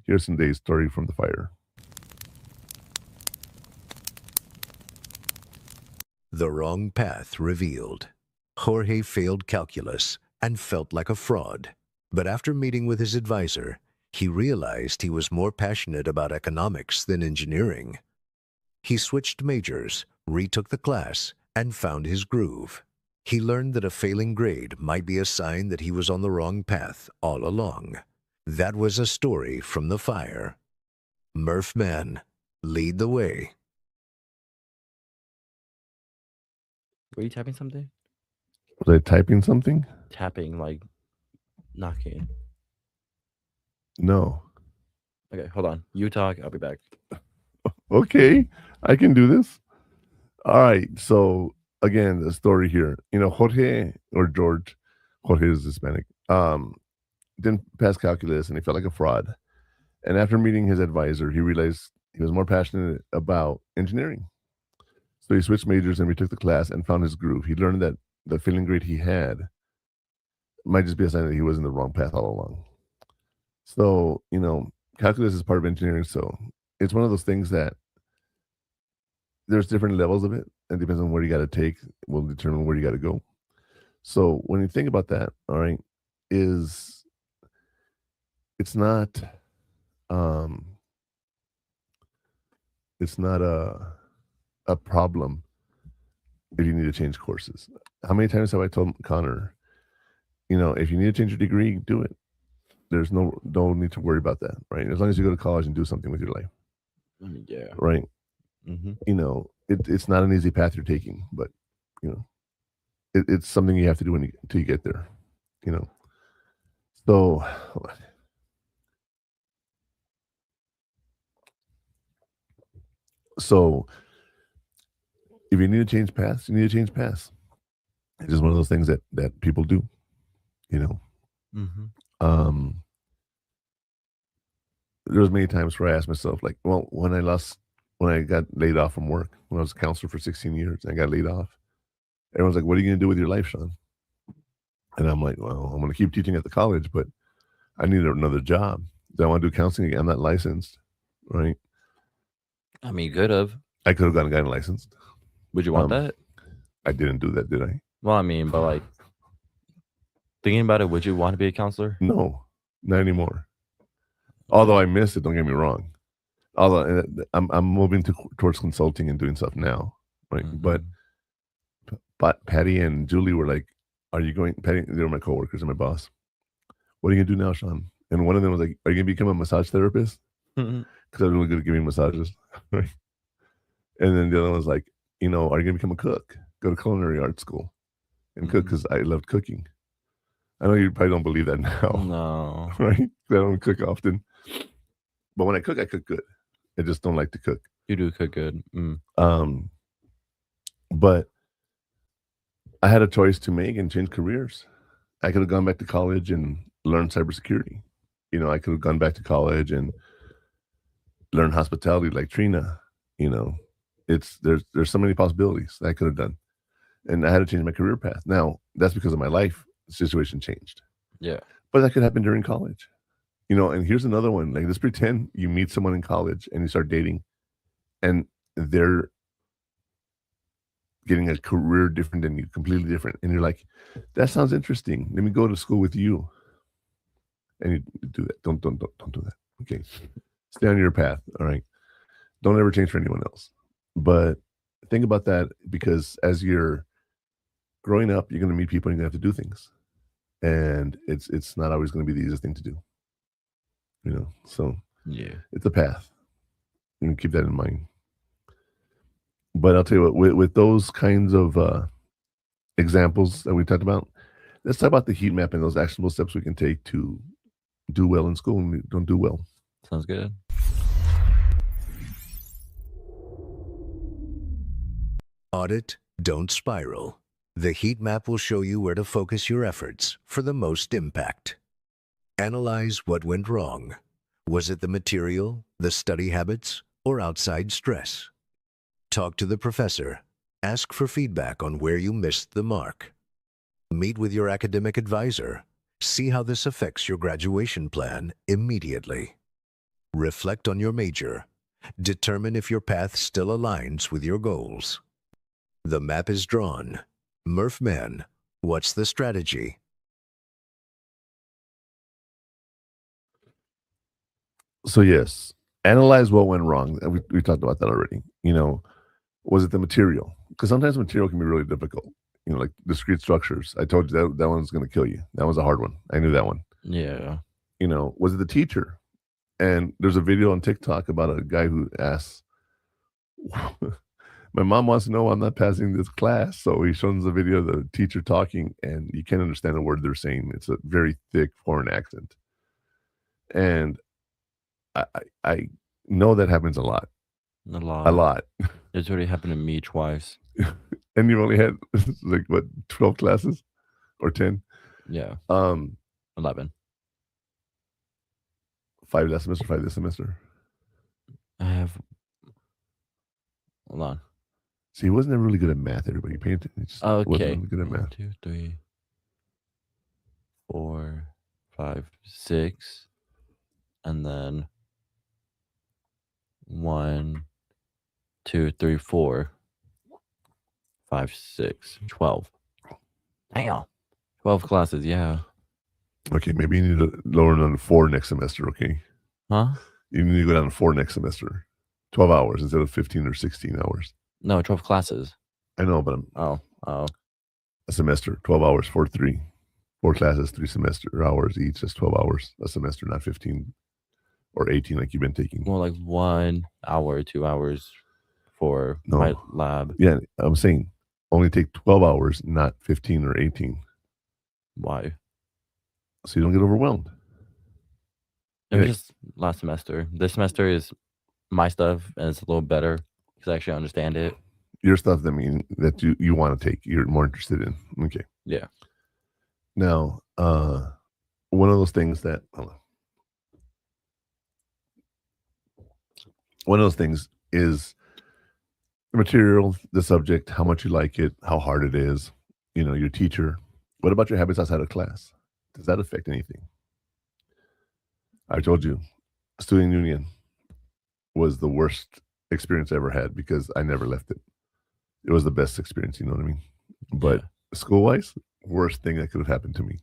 Here's some day's story from the fire. The wrong path revealed. Jorge failed calculus and felt like a fraud. But after meeting with his advisor, he realized he was more passionate about economics than engineering. He switched majors, retook the class, and found his groove. He learned that a failing grade might be a sign that he was on the wrong path all along. That was a story from the fire. Murph Man, lead the way. Were you tapping something? Was I typing something? Tapping, like knocking. No. Okay, hold on. You talk. I'll be back. Okay, I can do this. All right. So again, the story here, Jorge or George, Jorge is Hispanic, didn't pass calculus and he felt like a fraud. And after meeting his advisor, he realized he was more passionate about engineering. So he switched majors and retook the class and found his groove. He learned that the failing grade he had might just be a sign that he was in the wrong path all along. So, calculus is part of engineering. So it's one of those things that there's different levels of it, and depends on where you got to take will determine where you got to go. So when you think about that, all right, it's not a problem if you need to change courses. How many times have I told Connor, if you need to change your degree, do it. There's no need to worry about that, right? As long as you go to college and do something with your life. Yeah. Right. Mm-hmm. It's not an easy path you're taking, but it's something you have to do until you get there. So if you need to change paths, you need to change paths. It's just one of those things that people do. Mm-hmm. There was many times where I asked myself, like, well, when I got laid off from work, when I was a counselor for 16 years, and I got laid off, everyone's like, what are you going to do with your life, Sean? And I'm like, well, I'm going to keep teaching at the college, but I need another job. Do I want to do counseling again? I'm not licensed, right? I mean, you could have. I could have gotten licensed. Would you want that? I didn't do that, did I? Well, I mean, but like, thinking about it, would you want to be a counselor? No, not anymore. Although I miss it, don't get me wrong. Although I'm moving towards consulting and doing stuff now, right? Mm-hmm. But Patty and Julie were like, "Are you going?" Patty, they were my coworkers and my boss. What are you gonna do now, Sean? And one of them was like, "Are you gonna become a massage therapist?" Because I was really good at giving massages, right? And then the other one was like, "Are you gonna become a cook? Go to culinary art school and cook because I loved cooking." I know you probably don't believe that now. No. Right? I don't cook often. But when I cook good. I just don't like to cook. You do cook good. Mm. But I had a choice to make and change careers. I could have gone back to college and learned cybersecurity. I could have gone back to college and learned hospitality like Trina. There's so many possibilities that I could have done. And I had to change my career path. Now, that's because of my life situation changed. Yeah. But that could happen during college. And here's another one. Like, let's pretend you meet someone in college and you start dating and they're getting a career different than you, completely different. And you're like, that sounds interesting. Let me go to school with you. And you do that. Don't do that. Okay. Stay on your path. All right. Don't ever change for anyone else. But think about that, because as you're growing up, you're going to meet people and you're going to have to do things. And it's not always going to be the easiest thing to do. So yeah, it's a path. You can keep that in mind. But I'll tell you what, with those kinds of examples that we talked about, let's talk about the heat map and those actionable steps we can take to do well in school and don't do well. Sounds good. Audit, don't spiral. The heat map will show you where to focus your efforts for the most impact. Analyze what went wrong. Was it the material, the study habits, or outside stress? Talk to the professor. Ask for feedback on where you missed the mark. Meet with your academic advisor. See how this affects your graduation plan immediately. Reflect on your major. Determine if your path still aligns with your goals. The map is drawn. Murph-Man, what's the strategy? So yes, analyze what went wrong. We talked about that already. Was it the material? Because sometimes material can be really difficult. Like discrete structures. I told you that one's going to kill you. That was a hard one. I knew that one. Yeah. Was it the teacher? And there's a video on TikTok about a guy who asks, my mom wants to know I'm not passing this class. So he shows the video of the teacher talking and you can't understand a word they're saying. It's a very thick foreign accent. And I know that happens a lot. A lot. A lot. It's already happened to me twice. And you only had like what 12 classes or 10? Yeah, 11. 5 last semester, 5 this semester. I have. Hold on. See, he wasn't ever really good at math. Everybody painted. He just wasn't Okay. really good at 1, math. 2, 3, 4, 5, 6, and then 1, 2, 3, 4, 5, 6, 12. Damn. 12 classes, yeah. Okay, maybe you need to lower down to 4 next semester. Okay, Huh? you need to go down to 4 next semester. 12 hours instead of 15 or 16 hours. No, 12 classes. I know, but Oh. a semester, 12 hours, 4 classes, 3 semester hours each. That's 12 hours a semester, not 15 or 18 like you've been taking. More like 1 hour, 2 hours for No. my lab. Yeah, I'm saying only take 12 hours, not 15 or 18, Why? so you don't get overwhelmed. It was Yeah. just last semester. This semester is my stuff, and it's a little better because I actually understand it. Your stuff that mean that you want to take, you're more interested in. Okay. Yeah. Now, one of those things that one of those things is the material, the subject, how much you like it, how hard it is, your teacher. What about your habits outside of class? Does that affect anything? I told you, student union was the worst experience I ever had because I never left it. It was the best experience, you know what I mean? But school-wise, worst thing that could have happened to me.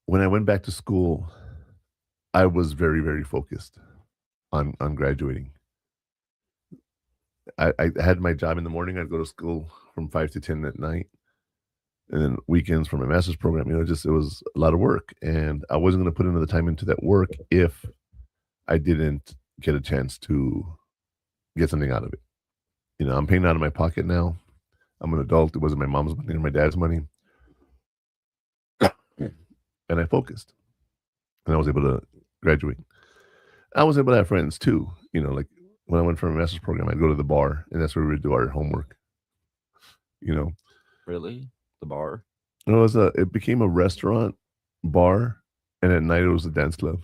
When I went back to school, I was very, very focused on graduating. I had my job in the morning. I'd go to school from 5 to 10 at night. And then weekends for my master's program, it was a lot of work. And I wasn't going to put another time into that work if I didn't get a chance to get something out of it. I'm paying out of my pocket now. I'm an adult. It wasn't my mom's money or my dad's money. And I focused. And I was able to graduate. I was able to have friends too. Like when I went for my master's program, I'd go to the bar, and that's where we would do our homework. Really? The bar? It became a restaurant, bar, and at night it was a dance club.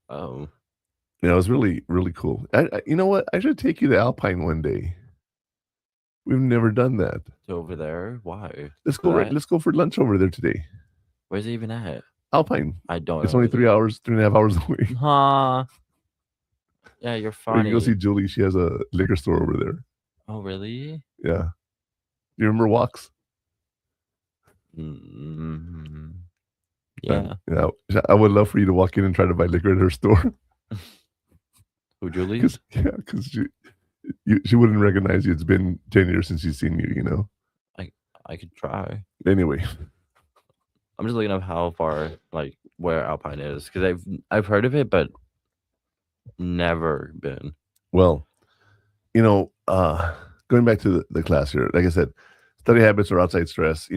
Oh. It was really, really cool. You know what? I should take you to Alpine one day. We've never done that. Over there? Why? Let's go. Let's go for lunch over there today. Where's it even at? Alpine. I don't. It's only 3.5 hours away. Huh? Yeah, you're Or funny. you go see Julie. She has a liquor store over there. Oh, really? Yeah. You remember Walks? Mm-hmm. Yeah. Yeah. I would love for you to walk in and try to buy liquor at her store. Who, Julie? Because she wouldn't recognize you. It's been 10 years since she's seen you. I could try. Anyway, I'm just looking up how far, like, where Alpine is, because I've heard of it, but never been. Well, going back to the class here, like I said, study habits or outside stress.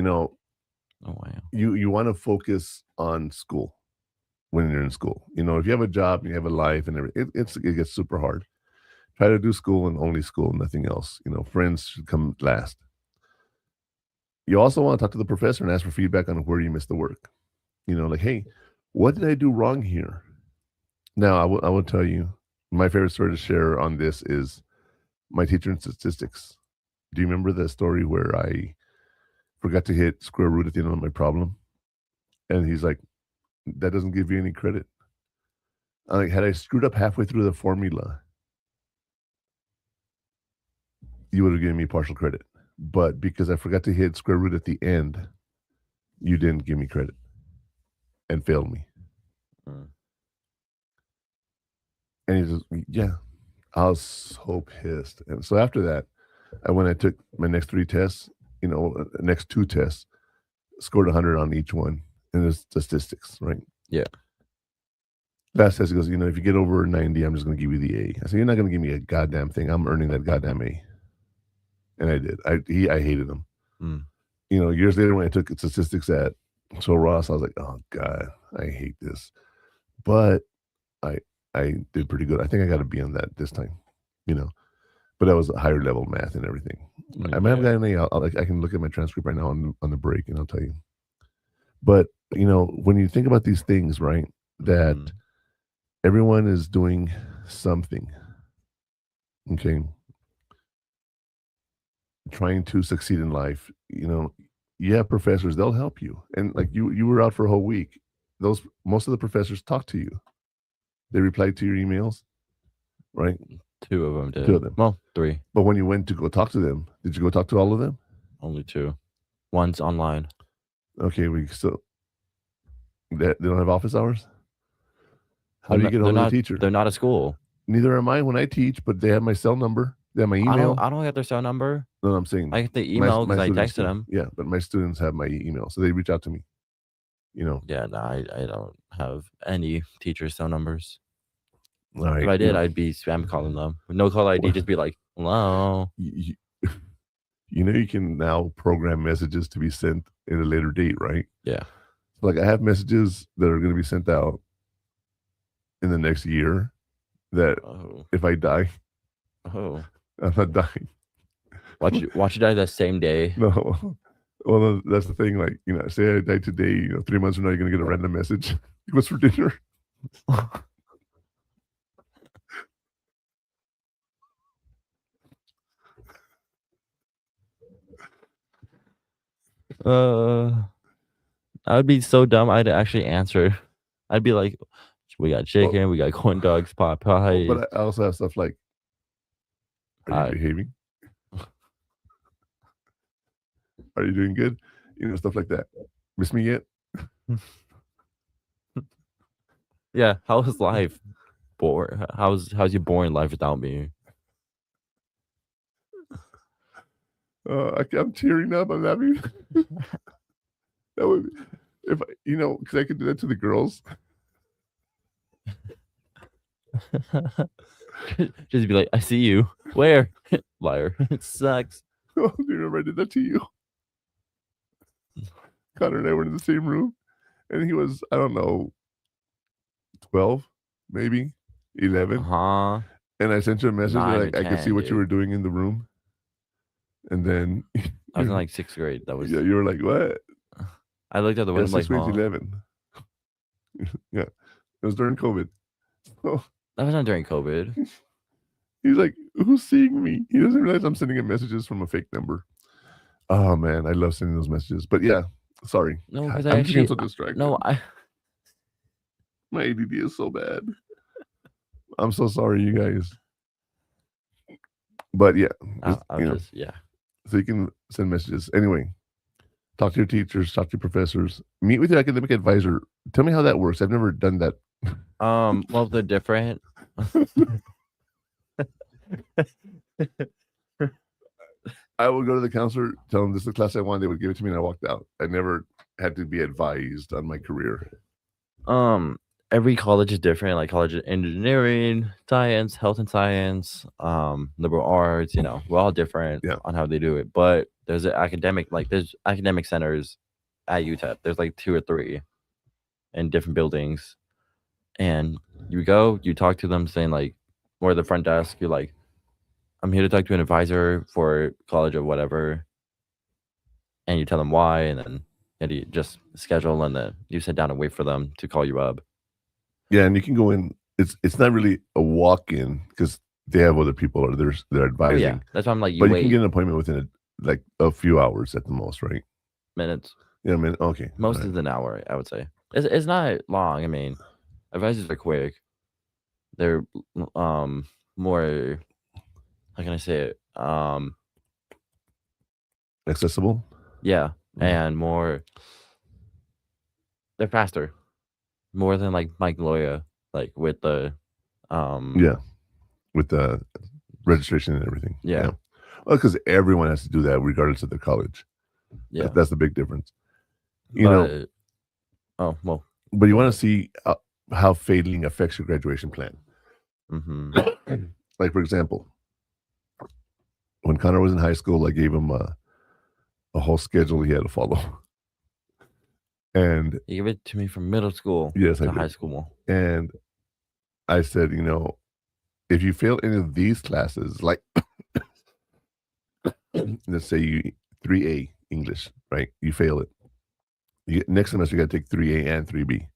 Oh wow. You want to focus on school when you're in school. If you have a job and you have a life and everything, it gets super hard. Try to do school and only school, nothing else. Friends should come last. You also want to talk to the professor and ask for feedback on where you missed the work. Like, hey, what did I do wrong here? Now, I will tell you, my favorite story to share on this is my teacher in statistics. Do you remember the story where I forgot to hit square root at the end of my problem? And he's like, that doesn't give you any credit. I'm like, had I screwed up halfway through the formula, you would have given me partial credit. But because I forgot to hit square root at the end, you didn't give me credit and failed me. And he says, yeah, I was so pissed. And so after that, when I took my next 3 tests, next 2 tests, scored 100 on each one. And it's statistics, right? Yeah. Last test, he goes, if you get over 90, I'm just going to give you the A. I said, you're not going to give me a goddamn thing. I'm earning that goddamn A. And I did. I hated him. Years later when I took statistics at Ross, I was like, oh God, I hate this. But I did pretty good. I think I got a B on that this time, you know. But that was a higher level math and everything. I might have gotten an A. I can look at my transcript right now on the break, and I'll tell you. But you know, when you think about these things, right, that everyone is doing something, okay, trying to succeed in life. You know, you have professors; they'll help you. And like you were out for a whole week. Most of the professors talk to you. They replied to your emails, right? 2 of them did. 2 of them. Well, 3. But when you went to go talk to them, did you go talk to all of them? Only 2. One's online. Okay, they don't have office hours? How do you get hold of the teacher? They're not at school. Neither am I when I teach, but they have my cell number. They have my email. I don't get their cell number. No, I'm saying I get the email because I texted do. them. Yeah, but my students have my email, so they reach out to me. You know. Yeah, no, I don't have any teachers' cell numbers. All right, if I did, I'd be spam calling them. With no call ID, just be like, hello. You know, you can now program messages to be sent at a later date, right? Yeah. Like I have messages that are going to be sent out in the next year that if I die, I'm not dying. Watch you die the same day. No. Well, that's the thing. Like, you know, say I die today, you know, 3 months from now, you're going to get a random message. What's for dinner? I would be so dumb. I'd actually answer. I'd be like, we got chicken, we got corn dogs, pot pies. But I also have stuff like, are you behaving? Are you doing good? You know, stuff like that. Miss me yet? Yeah. How was life? How's your boring life without me? I'm tearing up. I'm laughing. That would, if you know, because I could do that to the girls. Just be like, I see you. Where? Liar. It sucks. Oh, do you remember I did that to you? Connor and I were in the same room, and he was, I don't know, 12, maybe 11. And I sent you a message like I could see what you were doing in the room. And then I was in like 6th grade. That was you were like, what? I looked at the window like, 6th grade's 11. Yeah, it was during COVID. So, that was not during COVID. He's like, who's seeing me? He doesn't realize I'm sending him messages from a fake number. Oh man, I love sending those messages. But yeah, sorry. No, because I'm getting so distracted. No, my ADD is so bad. I'm so sorry, you guys. But yeah, yeah. So you can send messages. Anyway, talk to your teachers, talk to your professors, meet with your academic advisor. Tell me how that works. I've never done that. Well, they're different. I would go to the counselor, tell them this is the class I want. They would give it to me, and I walked out. I never had to be advised on my career. Every college is different. Like college of engineering, science, health and science, liberal arts. You know, we're all different on how they do it. But there's academic centers at UTEP. There's like 2 or 3 in different buildings, and you go, you talk to them, saying like, or the front desk, you're like, I'm here to talk to an advisor for college or whatever, and you tell them why, and then you just schedule, and then you sit down and wait for them to call you up. Yeah, and you can go in. It's not really a walk-in because they have other people or they're advising. Yeah, that's why I'm like, you can get an appointment within a few hours at the most, right? Minutes. Yeah, okay. Most is an hour, I would say. It's not long. I mean, advisors are quick. They're more. How can I say it? Accessible. Yeah, and more. They're faster. More than like Mike Loya, like with the with the registration and everything. Yeah. Well, because everyone has to do that regardless of their college. Yeah, that's the big difference. You know. Oh well. But you want to see how failing affects your graduation plan. Mm-hmm. Like for example, when Connor was in high school, I gave him a whole schedule he had to follow. And you gave it to me from middle school. Yes, to I did. High school. And I said, if you fail any of these classes, like let's say you 3A English, right? You fail it. Next semester, you got to take 3A and 3B.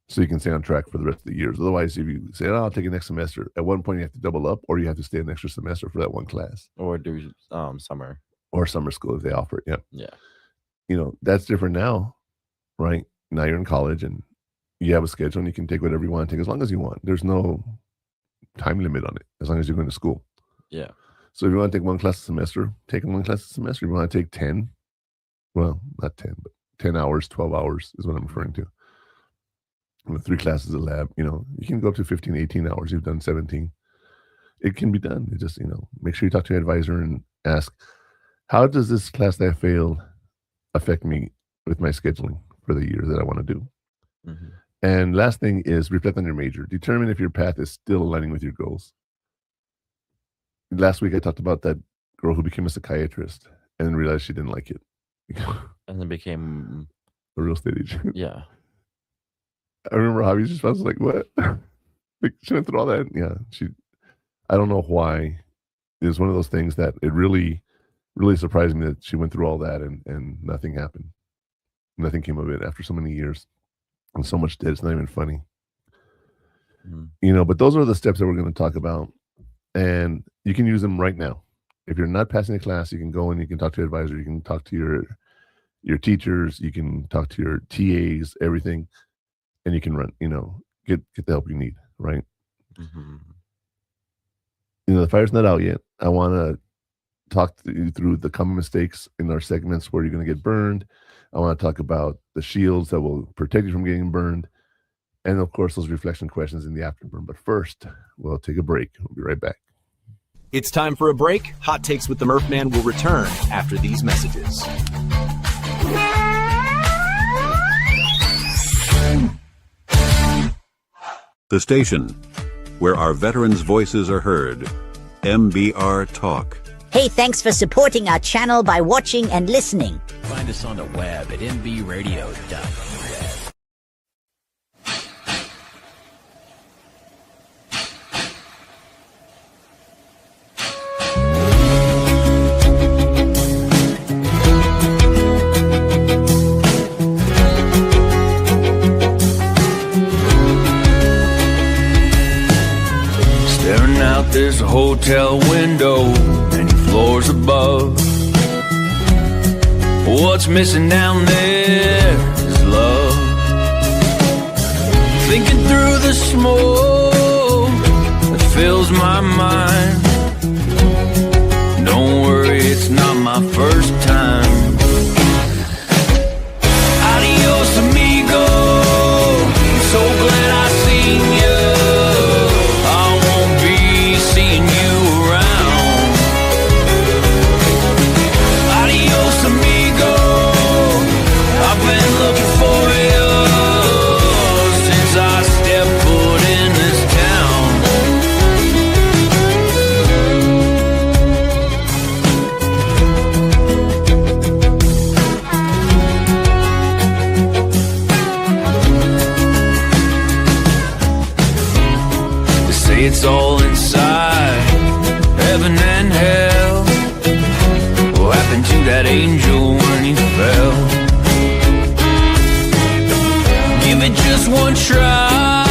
So you can stay on track for the rest of the years. Otherwise, if you say, I'll take it next semester, at one point you have to double up, or you have to stay an extra semester for that one class. Or do summer. Or summer school if they offer it. Yeah. Yeah. That's different now, right? Now you're in college and you have a schedule and you can take whatever you want to take as long as you want. There's no time limit on it as long as you're going to school. Yeah. So if you want to take one class a semester, take one class a semester. If you want to take 10, well, not 10, but 10 hours, 12 hours is what I'm referring to. With 3 classes of lab, you can go up to 15, 18 hours. You've done 17. It can be done. It just, make sure you talk to your advisor and ask, how does this class that I failed affect me with my scheduling for the year that I want to do? Mm-hmm. And last thing is reflect on your major. Determine if your path is still aligning with your goals. Last week, I talked about that girl who became a psychiatrist and then realized she didn't like it. And then became a real estate agent. Yeah. I remember Javi just was like, what? Like, she went through all that. Yeah. I don't know why. It was one of those things that it really, really surprised me that she went through all that and nothing happened. Nothing came of it after so many years and so much debt. It's not even funny. Mm-hmm. But those are the steps that we're going to talk about. And you can use them right now. If you're not passing the class, you can go and you can talk to your advisor. You can talk to your teachers. You can talk to your TAs, everything. And you can run, get the help you need, right? Mm-hmm. The fire's not out yet. I want to talk to you through the common mistakes in our segments where you're going to get burned. I want to talk about the shields that will protect you from getting burned. And of course, those reflection questions in the afterburn. But first, we'll take a break. We'll be right back. It's time for a break. Hot Takes with the Murph Man will return after these messages. The station where our veterans' voices are heard. MBR Talk. Hey, thanks for supporting our channel by watching and listening. Find us on the web at mbradio.net. There's a hotel window, many floors above. What's missing down there is love. Thinking through the smoke that fills my mind. Don't worry, it's not my first time. Adios, amigo. I'm so glad I seen you. It's all inside, heaven and hell. What happened to that angel when he fell? Give it just one try,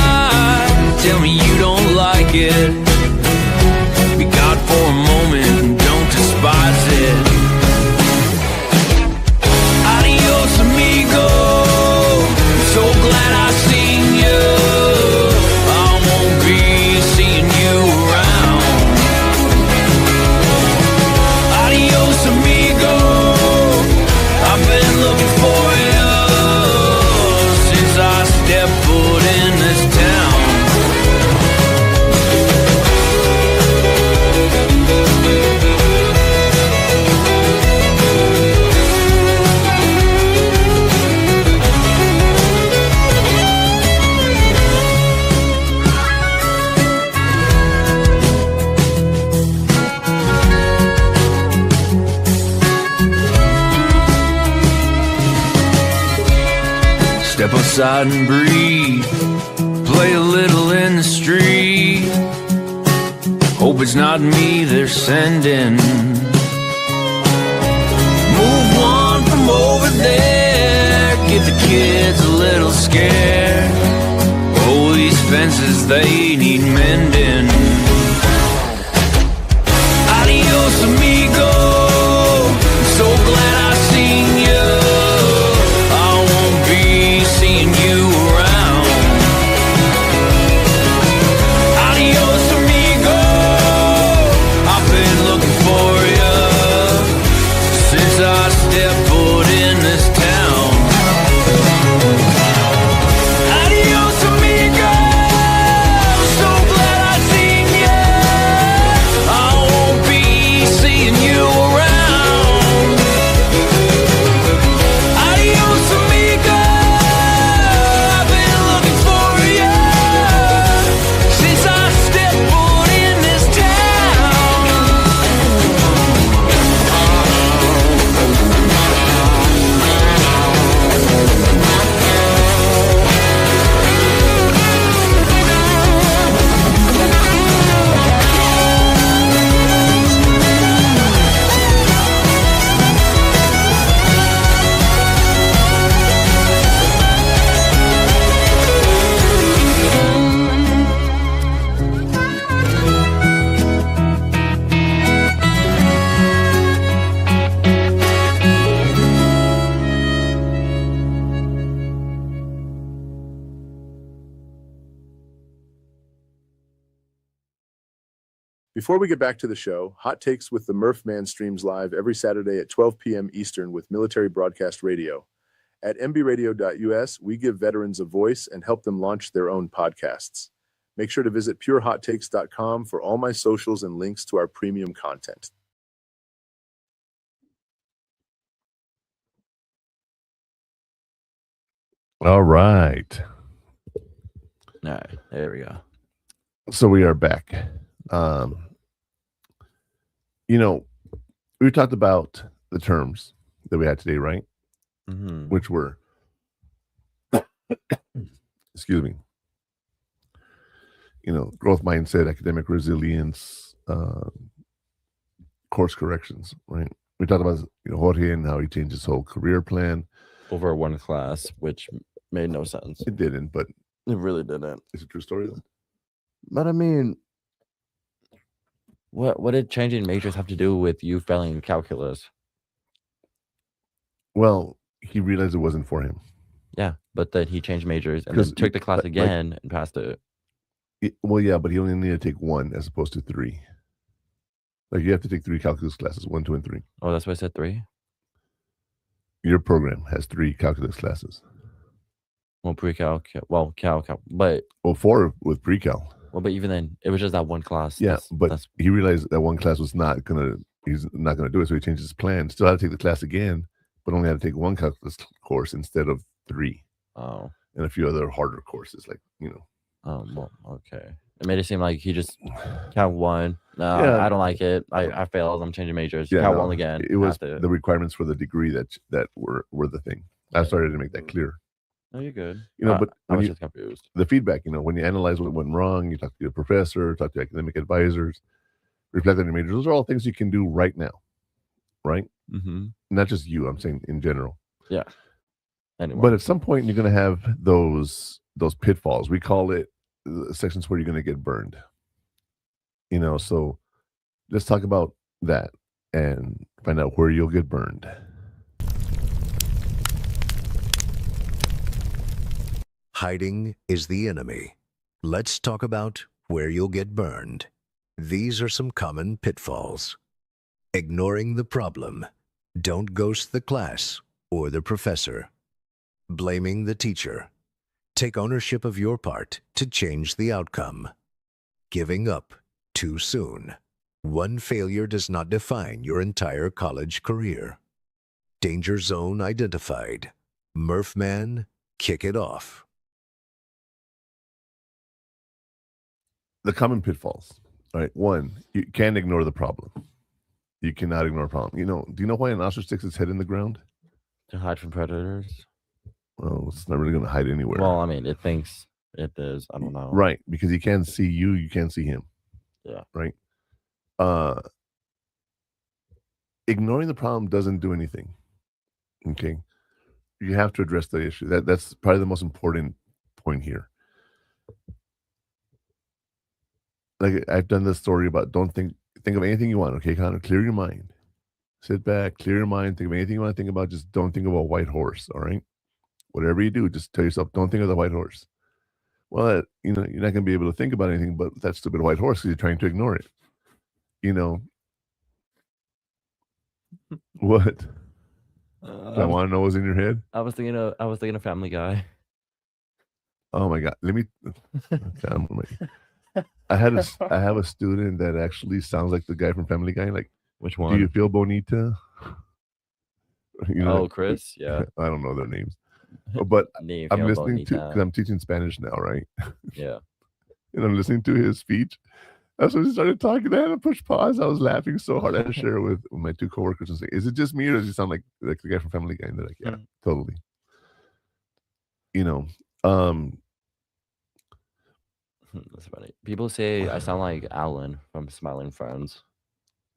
tell me you don't like it. Be God for a moment and don't despise it. Adios, amigo. I'm so glad I seen you. Step aside and breathe. Play a little in the street. Hope it's not me they're sending. Move one from over there, get the kids a little scared. Oh, these fences, they need mending. Adios, amigo, so glad I seen you. I won't be seeing you around. Adios, amigo, I've been looking for you since I stepped foot in this town. Adios, amigo, so glad I seen you. I won't be seeing you around. Adios, amigo, I've been looking for you since I stepped foot in this town. Before we get back to the show, Hot Takes with the Murph Man streams live every Saturday at 12 p.m. Eastern with Military Broadcast Radio. At mbradio.us, we give veterans a voice and help them launch their own podcasts. Make sure to visit purehottakes.com for all my socials and links to our premium content. All right. All right, there we go. So we are back. We talked about the terms that we had today, right? Mm-hmm. Which were, excuse me, growth mindset, academic resilience, course corrections, right? We talked about Jorge and how he changed his whole career plan Over one class, which made no sense. It didn't, but It really didn't. it's a true story though. But I mean, what did changing majors have to do with you failing calculus? Well, he realized it wasn't for him. Yeah, but that he changed majors and 'Cause then took the class like- again and passed it. Well, yeah, but he only needed to take one as opposed to three. Like you have to take 3 calculus classes, 1, 2, and 3. Oh, that's why I said 3. Your program has 3 calculus classes. Well, pre-cal, cal, but 4 with pre-cal. well, but even then, it was just that one class. Yeah, That's- but that's, he realized that one class was he's not gonna do it, so he changed his plan. Still had to take the class again, but only had to take 1 calculus course instead of 3, oh, and a few other harder courses, well, okay. It made it seem like he just cal 1. No, Yeah. I don't like it. I failed. I'm changing majors. Yeah, Cal no, 1 again. It was passed it. the requirements for the degree that were the thing. I started to make that clear. No, you're good. But I when was you- just confused. the feedback, when you analyze what went wrong, you talk to your professor, talk to academic advisors, reflect on your majors. Those are all things you can do right now, right? Mm-hmm. Not just you. I'm saying in general. Yeah. Anyway, But at some point, you're going to have those pitfalls. We call it sections where you're going to get burned. So let's talk about that and find out where you'll get burned. Hiding is the enemy. Let's talk about where you'll get burned. These are some common pitfalls. Ignoring the problem. Don't ghost the class or the professor. Blaming the teacher. Take ownership of your part to change the outcome. Giving up too soon. One failure does not define your entire college career. Danger zone identified. Murphman, kick it off. The common pitfalls. All right. 1, you can't ignore the problem. You cannot ignore a problem. Do you know why an ostrich sticks its head in the ground? to hide from predators. Well, it's not really going to hide anywhere. Well, I mean, it thinks It is. I don't know. Right, because he can't see you, you can't see him. Yeah. Right. Ignoring the problem doesn't do anything. Okay. You have to address the issue. That's probably the most important point here. Like I've done this story about don't think of anything you want. Okay, Connor, clear your mind. Sit back, clear your mind, think of anything you want to think about. Just don't think about a white horse. All right. Whatever you do, just tell yourself, don't think of the white horse. Well, you're not going to be able to think about anything but that stupid white horse because you're trying to ignore it. What? I want to know what's in your head. I was thinking of Family Guy. Oh my God! Let me. I have a student that actually sounds like the guy from Family Guy. Like, which one? Do you feel bonita? Chris. Yeah. I don't know their names, but I'm listening to because I'm teaching Spanish now, right? Yeah. And I'm listening to his speech. That's when he started talking. I had to push pause. I was laughing so hard. I had to share it with my two coworkers and say, "Is it just me, or does he sound like the guy from Family Guy?" And they're like, "Yeah, totally." That's funny. People say I sound like Alan from Smiling Friends.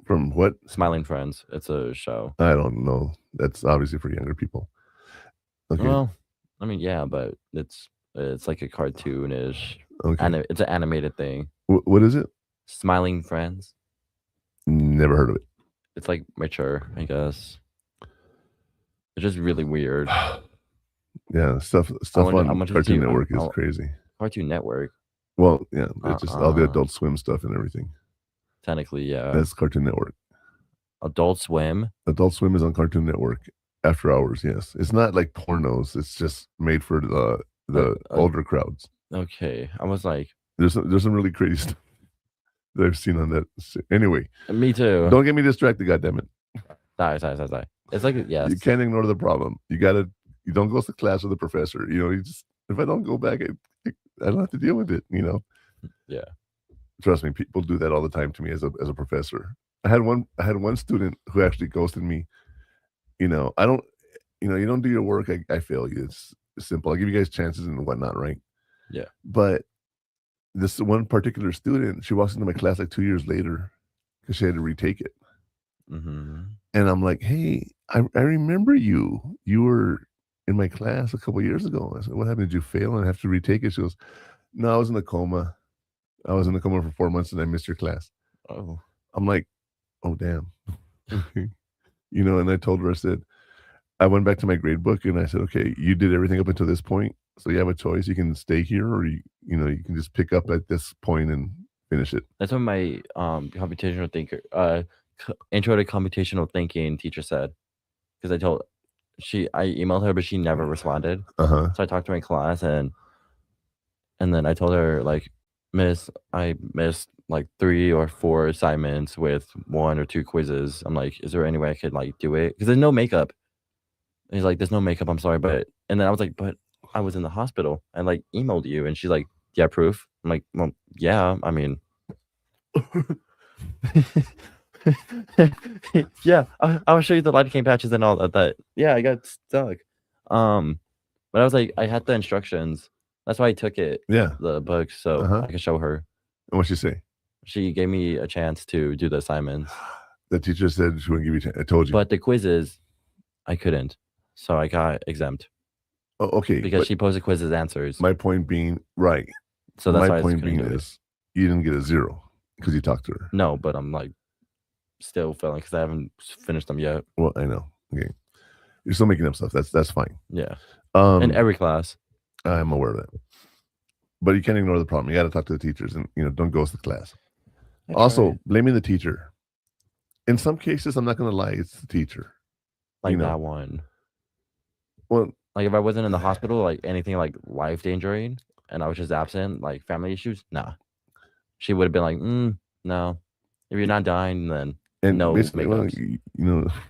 From what? Smiling Friends. It's a show. I don't know. That's obviously for younger people. Okay. Well, I mean, yeah, but it's like a cartoonish. Okay. It's an animated thing. What is it? Smiling Friends. Never heard of it. It's like mature, I guess. It's just really weird. Yeah, stuff on Cartoon Network is crazy. Cartoon Network. Well, yeah, it's just all the Adult Swim stuff and everything. Technically, yeah. That's Cartoon Network. Adult Swim? Adult Swim is on Cartoon Network after hours, yes. It's not like pornos. It's just made for the older crowds. Okay. I was like... There's some really crazy stuff that I've seen on that. Anyway. Me too. Don't get me distracted, goddammit. Sorry. It's like, yes. You can't ignore the problem. You don't go to class with the professor. If I don't go back, I don't have to deal with it, Yeah. Trust me, people do that all the time to me as a professor. I had one student who actually ghosted me. You don't do your work, I fail you. It's simple. I'll give you guys chances and whatnot, right? Yeah. But this one particular student, she walks into my class like 2 years later because she had to retake it. Mm-hmm. And I'm like, hey, I remember you. You were in my class a couple of years ago. I said, what happened? Did you fail and have to retake it? She goes, no, I was in a coma. I was in a coma for 4 months and I missed your class. Oh. I'm like, oh, damn. And I told her, I said, I went back to my grade book and I said, okay, you did everything up until this point. So you have a choice. You can stay here or you can just pick up at this point and finish it. That's what my computational thinker, intro to computational thinking teacher said. Because I emailed her, but she never responded. Uh-huh. So I talked to her in class and then I told her, like, Miss, I missed like 3 or 4 assignments with 1 or 2 quizzes. I'm like, is there any way I could like do it? Because there's no makeup. And he's like, there's no makeup. I'm sorry, and then I was like, but I was in the hospital. I like emailed you, and she's like, yeah, proof. I'm like, well, yeah. I mean, yeah. I'll show you the lidocaine patches and all that. Yeah, I got stuck. But I was like, I had the instructions. That's why I took it. Yeah. The book, so I could show her. And what'd she say? She gave me a chance to do the assignments. The teacher said she wouldn't give you I told you. But the quizzes, I couldn't. So I got exempt. Oh, okay. Because she posted quizzes answers. My point being, right. So that's my why point being is you didn't get a 0 because you talked to her. No, but I'm like still failing because I haven't finished them yet. Well, I know. Okay. You're still making up stuff. That's fine. Yeah. In every class. I'm aware of that. But you can't ignore the problem. You got to talk to the teachers and, don't ghost the class. Also, blaming the teacher. In some cases, I'm not going to lie, it's the teacher. Like that one. Well, like if I wasn't in the hospital, like anything like life endangering, and I was just absent, like family issues, nah. She would have been like, no. If you're not dying, then no makeups.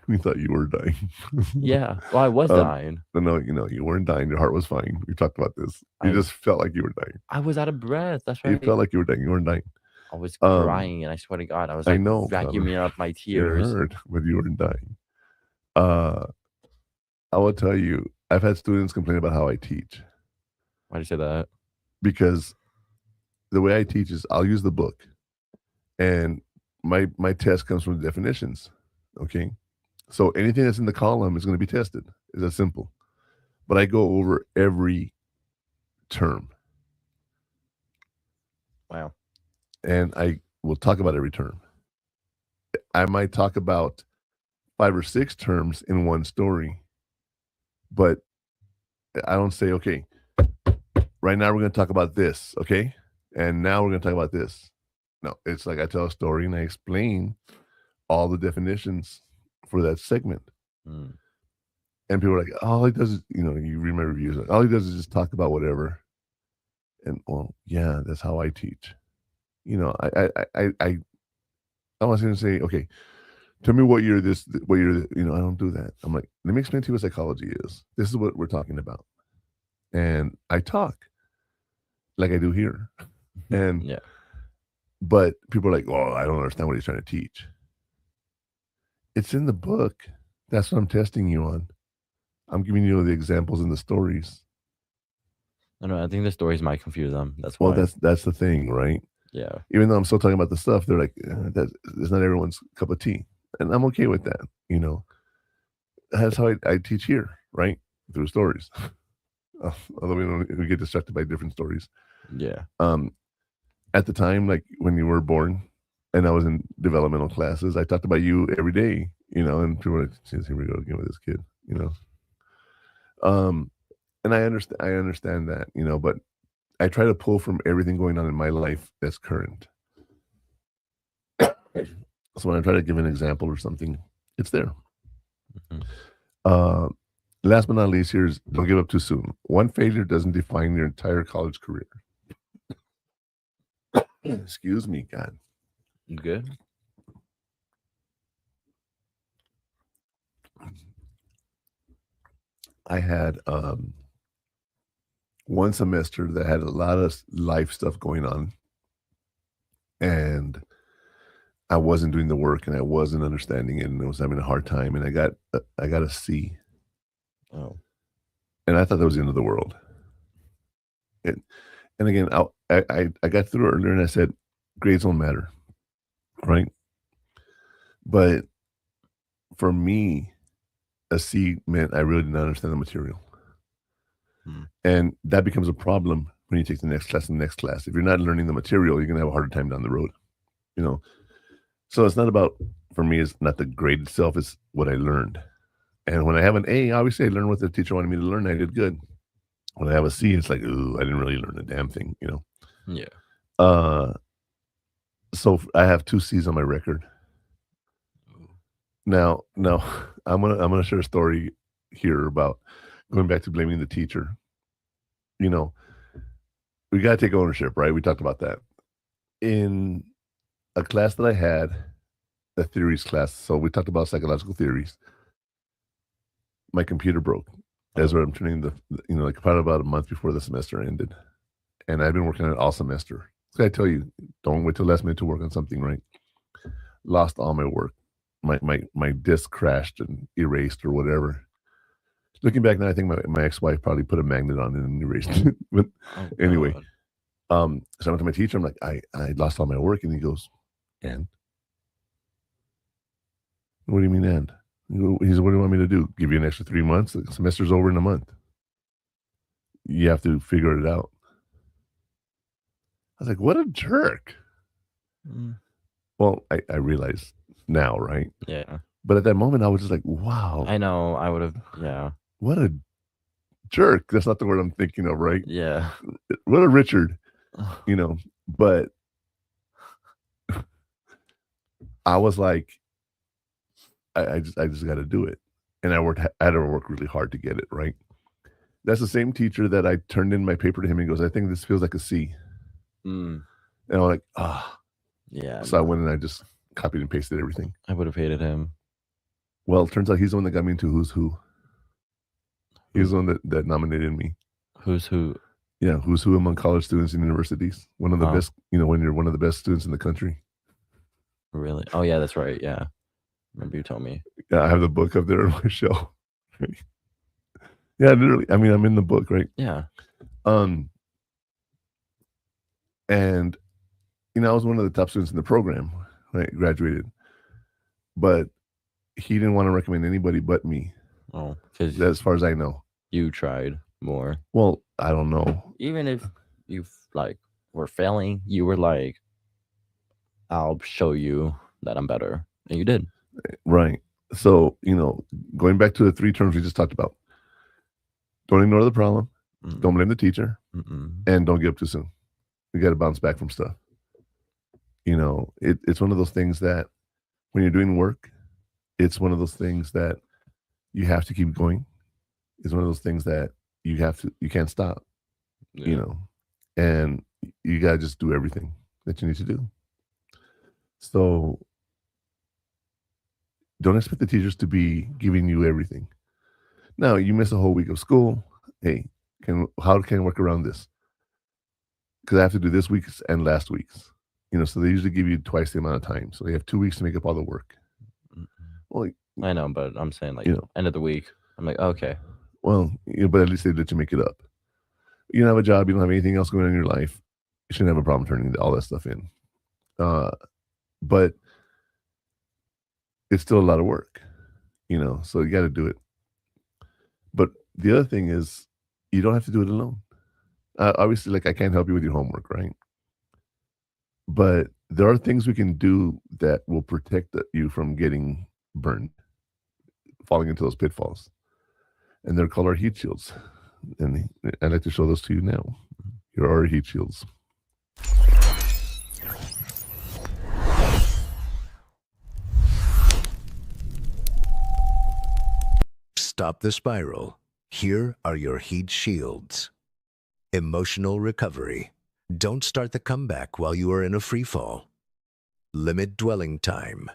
We thought you were dying. Yeah. Well, I was dying. No, you weren't dying. Your heart was fine. We talked about this. You just felt like you were dying. I was out of breath. That's right. You felt like you were dying. You weren't dying. I was crying, and I swear to God, I was like vacuuming up my tears. It hurt, but you weren't dying. I will tell you, I've had students complain about how I teach. Why do you say that? because the way I teach is I'll use the book, and my test comes from the definitions. Okay, so anything that's in the column is going to be tested. It's that simple. But I go over every term. Wow. And I will talk about every term. I might talk about 5 or 6 terms in one story, but I don't say, okay, right now we're going to talk about this, okay? And now we're going to talk about this. No, it's like I tell a story and I explain all the definitions for that segment. Mm. And people are like, all he does is, you read my reviews, like, all he does is just talk about whatever. And well, yeah, that's how I teach. I want to say, okay, tell me what year I don't do that. I'm like, let me explain to you what psychology is. This is what we're talking about. And I talk like I do here. And yeah. But people are like, oh, I don't understand what he's trying to teach. It's in the book. That's what I'm testing you on. I'm giving you the examples and the stories. I don't know. I think the stories might confuse them. That's why. Well, that's the thing, right? Yeah. Even though I'm still talking about the stuff, they're like, that's not everyone's cup of tea. And I'm okay with that, That's how I teach here, right? Through stories. Although we get distracted by different stories. Yeah. At the time, like when you were born and I was in developmental classes, I talked about you every day, and people were like, here we go again with this kid, And I understand that, but I try to pull from everything going on in my life that's current. So when I try to give an example or something, it's there. Mm-hmm. Last but not least, here's don't give up too soon. One failure doesn't define your entire college career. Excuse me, God. You good? I had one semester that had a lot of life stuff going on, and I wasn't doing the work and I wasn't understanding it, and I was having a hard time, and I got a C. Oh. And I thought that was the end of the world. And again, I got through it earlier and I said, grades don't matter, right? But for me, a C meant I really did not understand the material. And that becomes a problem when you take the next class and the next class. If you're not learning the material, you're going to have a harder time down the road, So it's not about, for me, it's not the grade itself, it's what I learned. And when I have an A, obviously I learned what the teacher wanted me to learn. I did good. When I have a C, it's like, ooh, I didn't really learn a damn thing, Yeah. So I have 2 C's on my record. Now, I'm gonna share a story here about going back to blaming the teacher. We got to take ownership, right? We talked about that. In a class that I had, a theories class, so we talked about psychological theories. My computer broke. As I'm turning like probably about a month before the semester ended. And I've been working on it all semester. So I tell you, don't wait till last minute to work on something, right? Lost all my work. My disk crashed and erased or whatever. Looking back now, I think my ex-wife probably put a magnet on it and erased it. But anyway, so I went to my teacher. I'm like, I lost all my work. And he goes, and? What do you mean, and? He said, what do you want me to do? Give you an extra 3 months? The semester's over in a month. You have to figure it out. I was like, what a jerk. Well, I realize now, right? Yeah. But at that moment, I was just like, wow. I know. I would have, yeah. What a jerk. That's not the word I'm thinking of, right? Yeah. What a Richard, but I was like, I just got to do it. And I had to work really hard to get it, right? That's the same teacher that I turned in my paper to him and goes, I think this feels like a C. And I'm like, yeah. So I went and I just copied and pasted everything. I would have hated him. Well, it turns out he's the one that got me into Who's Who. He's the one that nominated me. Who's Who? Yeah, Who's Who among college students in universities. One of the best, when you're one of the best students in the country. Really? Oh, yeah, that's right. Yeah. Remember you told me. Yeah, I have the book up there on my shelf. Yeah, literally. I mean, I'm in the book, right? Yeah. And I was one of the top students in the program when I graduated, but he didn't want to recommend anybody but me. Oh, because as far as I know, you tried more. Well, I don't know. Even if you were failing, you were like, I'll show you that I'm better. And you did. Right. So, going back to the 3 terms we just talked about, don't ignore the problem, don't blame the teacher, and don't give up too soon. You got to bounce back from stuff. It's one of those things that when you're doing work, it's one of those things that you have to keep going. It's one of those things that you can't stop, and you got to just do everything that you need to do. So don't expect the teachers to be giving you everything. Now, you miss a whole week of school. Hey, how can I work around this? Because I have to do this week's and last week's. So they usually give you twice the amount of time. So they have 2 weeks to make up all the work. Well, I know, but I'm saying end of the week. I'm like, okay. Well, but at least they let you make it up. You don't have a job. You don't have anything else going on in your life. You shouldn't have a problem turning all that stuff in. But it's still a lot of work, so you got to do it. But the other thing is, you don't have to do it alone. Obviously, I can't help you with your homework, right? But there are things we can do that will protect you from getting burned, falling into those pitfalls. And they're called our heat shields. And I'd like to show those to you now. Here are our heat shields. Stop the spiral. Here are your heat shields. Emotional recovery. Don't start the comeback while you are in a free fall. Limit dwelling time.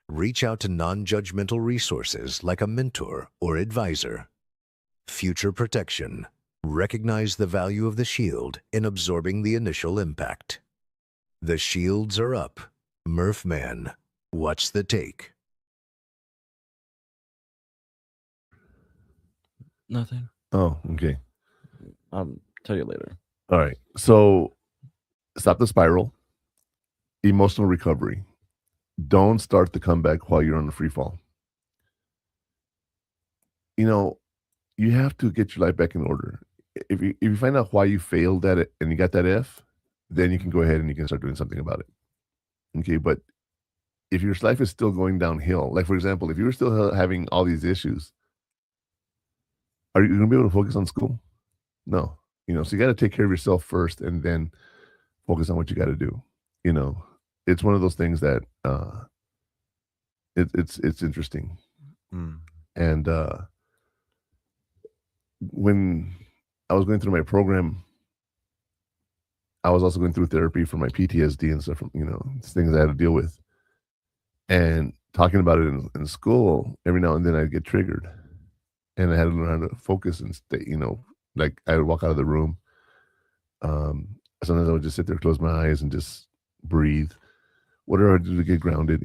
Reach out to non-judgmental resources like a mentor or advisor. Future protection. Recognize the value of the shield in absorbing the initial impact. The shields are up. Murph Man, watch the take. Nothing. Oh, okay. I'll tell you later. All right. So stop the spiral. Emotional recovery. Don't start the comeback while you're on the free fall. You have to get your life back in order. If you find out why you failed at it and you got that F, then you can go ahead and you can start doing something about it. Okay, but if your life is still going downhill, like for example, if you were still having all these issues, are you going to be able to focus on school? No. So you got to take care of yourself first and then focus on what you got to do. It's one of those things that it's interesting. And when I was going through my program, I was also going through therapy for my PTSD and stuff, things I had to deal with. And talking about it in school, every now and then I'd get triggered. And I had to learn how to focus and stay, I would walk out of the room. Sometimes I would just sit there, close my eyes and just breathe. Whatever I do to get grounded,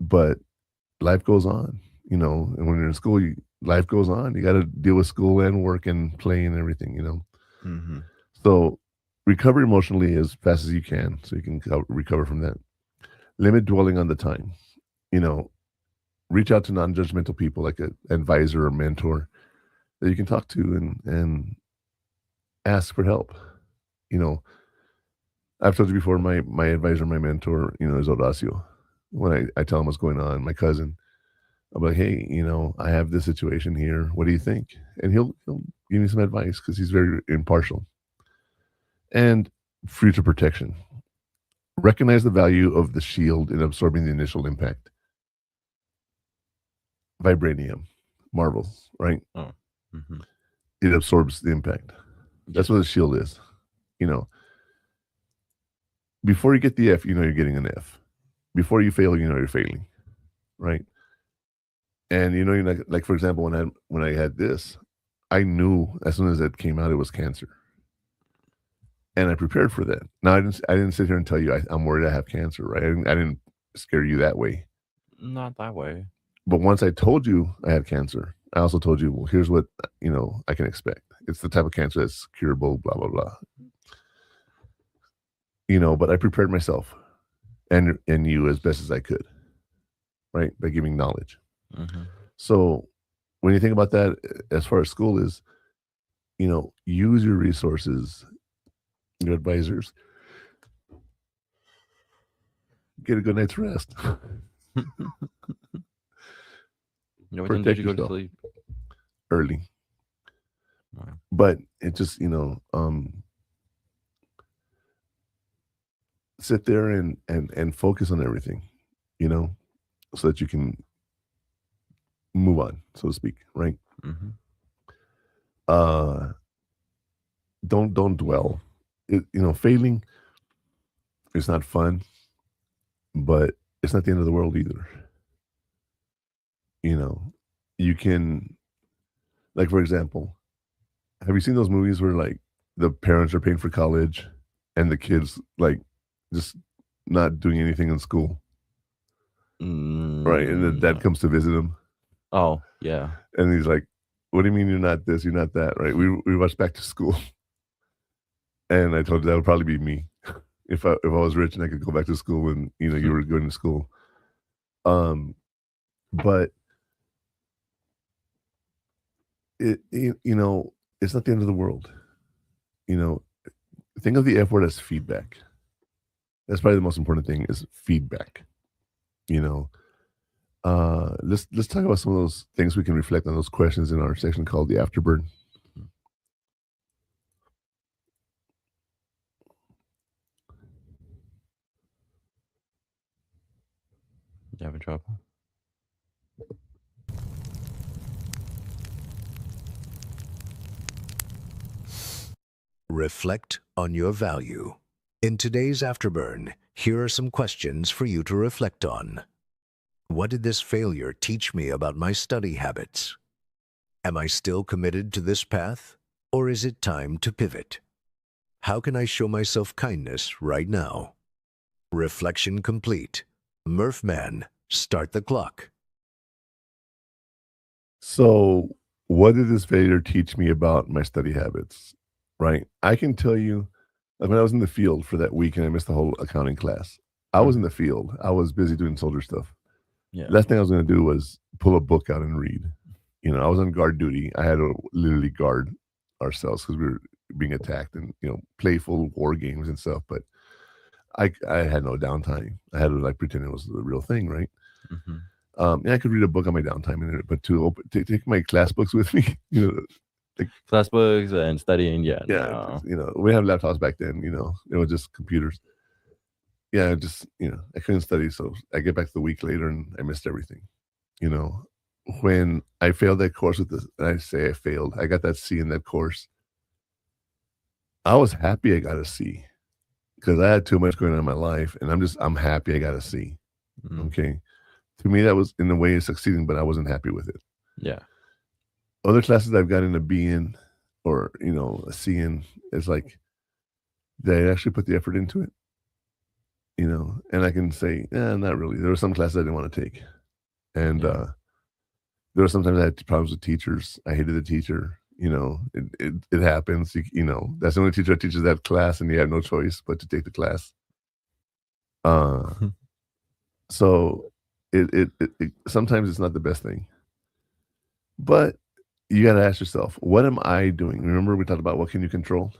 But life goes on, and when you're in school, life goes on. You got to deal with school and work and play and everything, Mm-hmm. So recover emotionally as fast as you can so you can recover from that. Limit dwelling on the time. Reach out to non-judgmental people like an advisor or mentor that you can talk to and ask for help. I've told you before, my advisor, my mentor, is Horacio. When I tell him what's going on, my cousin, I'm like, hey, I have this situation here. What do you think? And he'll give me some advice because he's very impartial. And future protection. Recognize the value of the shield in absorbing the initial impact. Vibranium, marbles, right? Oh. Mm-hmm. It absorbs the impact. That's what the shield is. Before you get the F, you're getting an F. Before you fail, you're failing, right? And you're like for example, when I had this, I knew as soon as it came out, it was cancer, and I prepared for that. Now I didn't sit here and tell you I'm worried I have cancer, right? I didn't scare you that way. Not that way. But once I told you I had cancer, I also told you, well, here's what I can expect. It's the type of cancer that's curable, blah blah blah. but I prepared myself and you as best as I could, right? By giving knowledge. Mhm. So when you think about that, as far as school is, use your resources, your advisors, get a good night's rest. What time did Protect you go to yourself sleep? early. Wow. But it just, sit there and focus on everything, so that you can move on, so to speak, right? Mhm. Don't dwell. Failing is not fun, but it's not the end of the world either. You can, like, for example, have you seen those movies where like the parents are paying for college and the kids like just not doing anything in school, right? And the dad comes to visit him, Oh, yeah. and he's like, "What do you mean you're not this? You're not that?" Right? We rushed back to school, and I told you that would probably be me if I was rich and I could go back to school and you were going to school. But it's not the end of the world. Think of the F word as feedback. That's probably the most important thing is feedback. Let's talk about some of those things we can reflect on, those questions in our section called the afterburn. You having trouble? Reflect on your value. In today's Afterburn, here are some questions for you to reflect on. What did this failure teach me about my study habits? Am I still committed to this path, or is it time to pivot? How can I show myself kindness right now? Reflection complete. Murphman, start the clock. So, what did this failure teach me about my study habits? Right? I can tell you, like when I was in the field for that week and I missed the whole accounting class, I was in the field. I was busy doing soldier stuff. Yeah. Last thing I was going to do was pull a book out and read. I was on guard duty. I had to literally guard ourselves because we were being attacked and, playful war games and stuff. But I had no downtime. I had to like pretend it was the real thing, right? Mhm. And I could read a book on my downtime, but to take my class books with me, Class books and studying, yeah. yeah, No. we have laptops back then. It was just computers. Yeah, just I couldn't study, so I get back the week later and I missed everything. When I failed that course with this, and I say I failed, I got that C in that course. I was happy I got a C because I had too much going on in my life, and I'm happy I got a C. Mm. Okay, to me that was in a way succeeding, but I wasn't happy with it. Yeah. Other classes I've gotten a B in or a C in, it's like they actually put the effort into it. And I can say, not really. There were some classes I didn't want to take. And there were sometimes I had problems with teachers. I hated the teacher. It happens. That's the only teacher that teaches that class, and you have no choice but to take the class. So it sometimes it's not the best thing. But you got to ask yourself, what am I doing? Remember we talked about what can you control?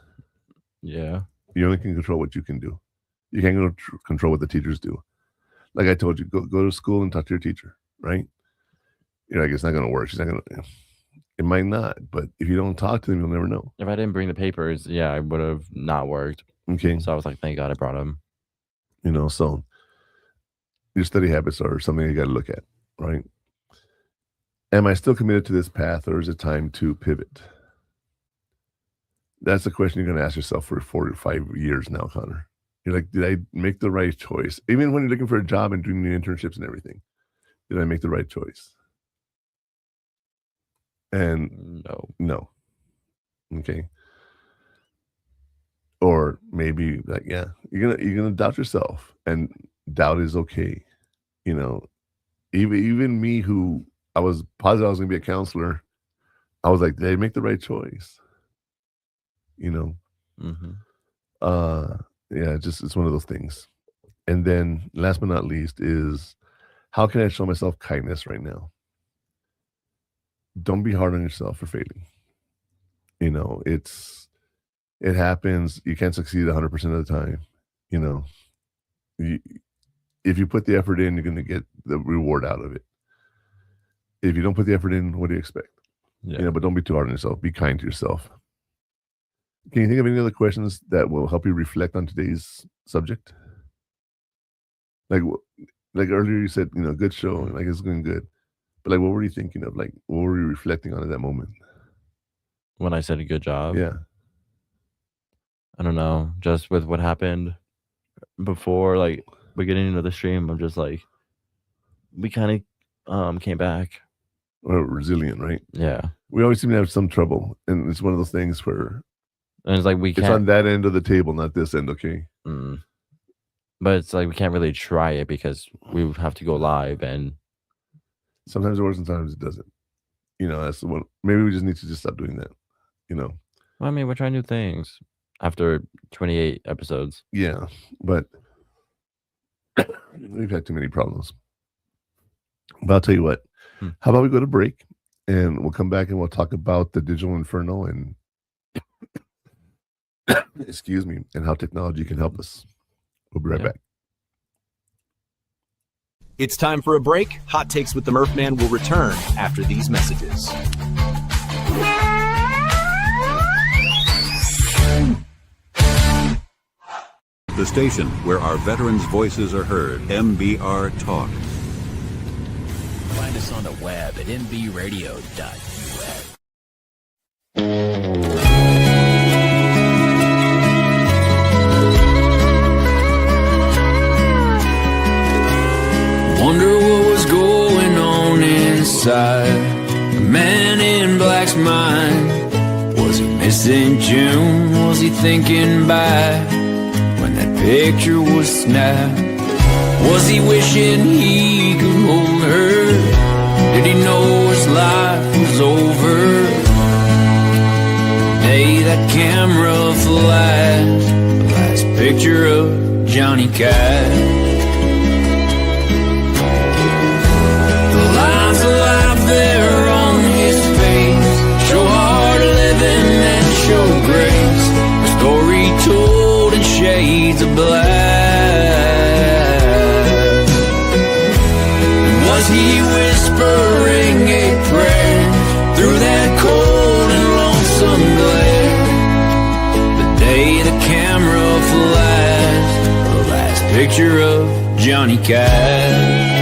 Yeah. You only can control what you can do. You can't control what the teachers do. Like I told you, go to school and talk to your teacher, right? You're like, it's not going to work. She's not going to. It might not, but if you don't talk to them, you'll never know. If I didn't bring the papers, I would have not worked. Okay. So I was like, thank God I brought them. So your study habits are something you got to look at, right? Am I still committed to this path, or is it time to pivot? That's the question you're going to ask yourself for 4 to 5 years now, Connor. You're like, did I make the right choice? Even when you're looking for a job and doing the internships and everything, did I make the right choice? And no. Okay. Or maybe like, you're gonna doubt yourself, and doubt is okay. Even me, who I was positive I was gonna be a counselor, I was like, did I make the right choice? Mm-hmm. Yeah, it's one of those things. And then last but not least is, how can I show myself kindness right now? Don't be hard on yourself for failing. You know, it happens. You can't succeed 100% of the time. You know, if you put the effort in, you're going to get the reward out of it. If you don't put the effort in, what do you expect? Yeah. You know, but don't be too hard on yourself. Be kind to yourself. Can you think of any other questions that will help you reflect on today's subject? Like earlier you said, you know, good show, like it's going good. But like, what were you thinking of? Like, what were you reflecting on at that moment? When I said a good job. Yeah. I don't know. Just with what happened before, like beginning into the stream, I'm just like, we kind of came back. Or resilient, right? Yeah. We always seem to have some trouble, and it's one of those things where And it's like it's on that end of the table, not this end. Okay. But it's like we can't really try it because we would have to go live, and sometimes it works and sometimes it doesn't. You know, that's what. Maybe we just need to just stop doing that. You know. Well, I mean, we're trying new things after 28 episodes. Yeah, but we've had too many problems. But I'll tell you what. How about we go to break, and we'll come back and we'll talk about the digital inferno and excuse me, and how technology can help us. We'll be right back. It's time for a break. Hot Takes with the Murph Man will return after these messages. The station where our veterans' voices are heard. MBR Talk. Find us on the web at mbradio.us. Wonder what was going on inside the man in black's mind. Was he missing June? Was he thinking back when that picture was snapped? Was he wishing he could hold her? Did he know his life was over? The day that camera flashed the last picture of Johnny Cash. The lines of life there on his face show hard living and show grace. A story told in shades of black. Was he whispering a prayer through that cold and lonesome glare? The day the camera flashed the last picture of Johnny Cash.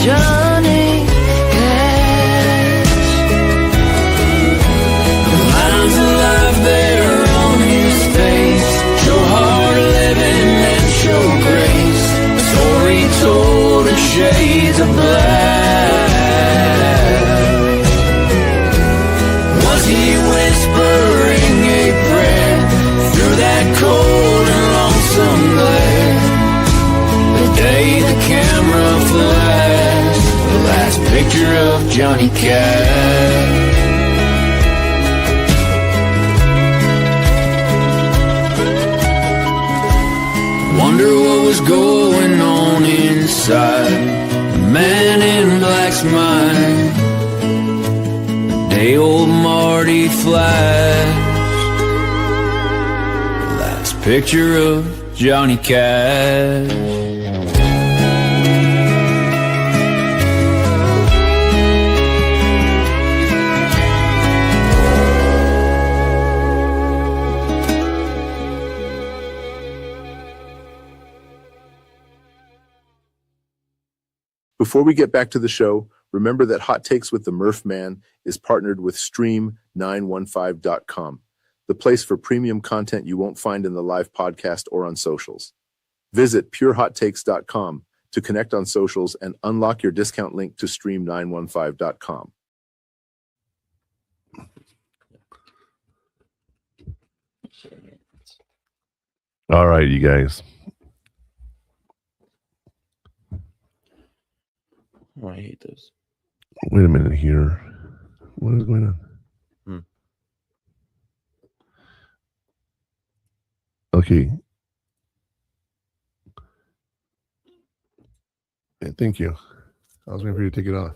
Johnny Cash. The lines of life there on his face show hard living and show grace. A story told in shades of black. Was he whispering a prayer through that cold and lonesome glare? The day the camera flashed the last picture of Johnny Cash. Wonder what was going on inside the man in black's mind. The day old Marty flashed the last picture of Johnny Cash. Before we get back to the show, remember that Hot Takes with the Murph Man is partnered with Stream915.com. the place for premium content you won't find in the live podcast or on socials. Visit purehottakes.com to connect on socials and unlock your discount link to stream915.com. All right, you guys. Oh, I hate this. Wait a minute here. What is going on? Okay. Yeah, thank you. I was waiting for you to take it off.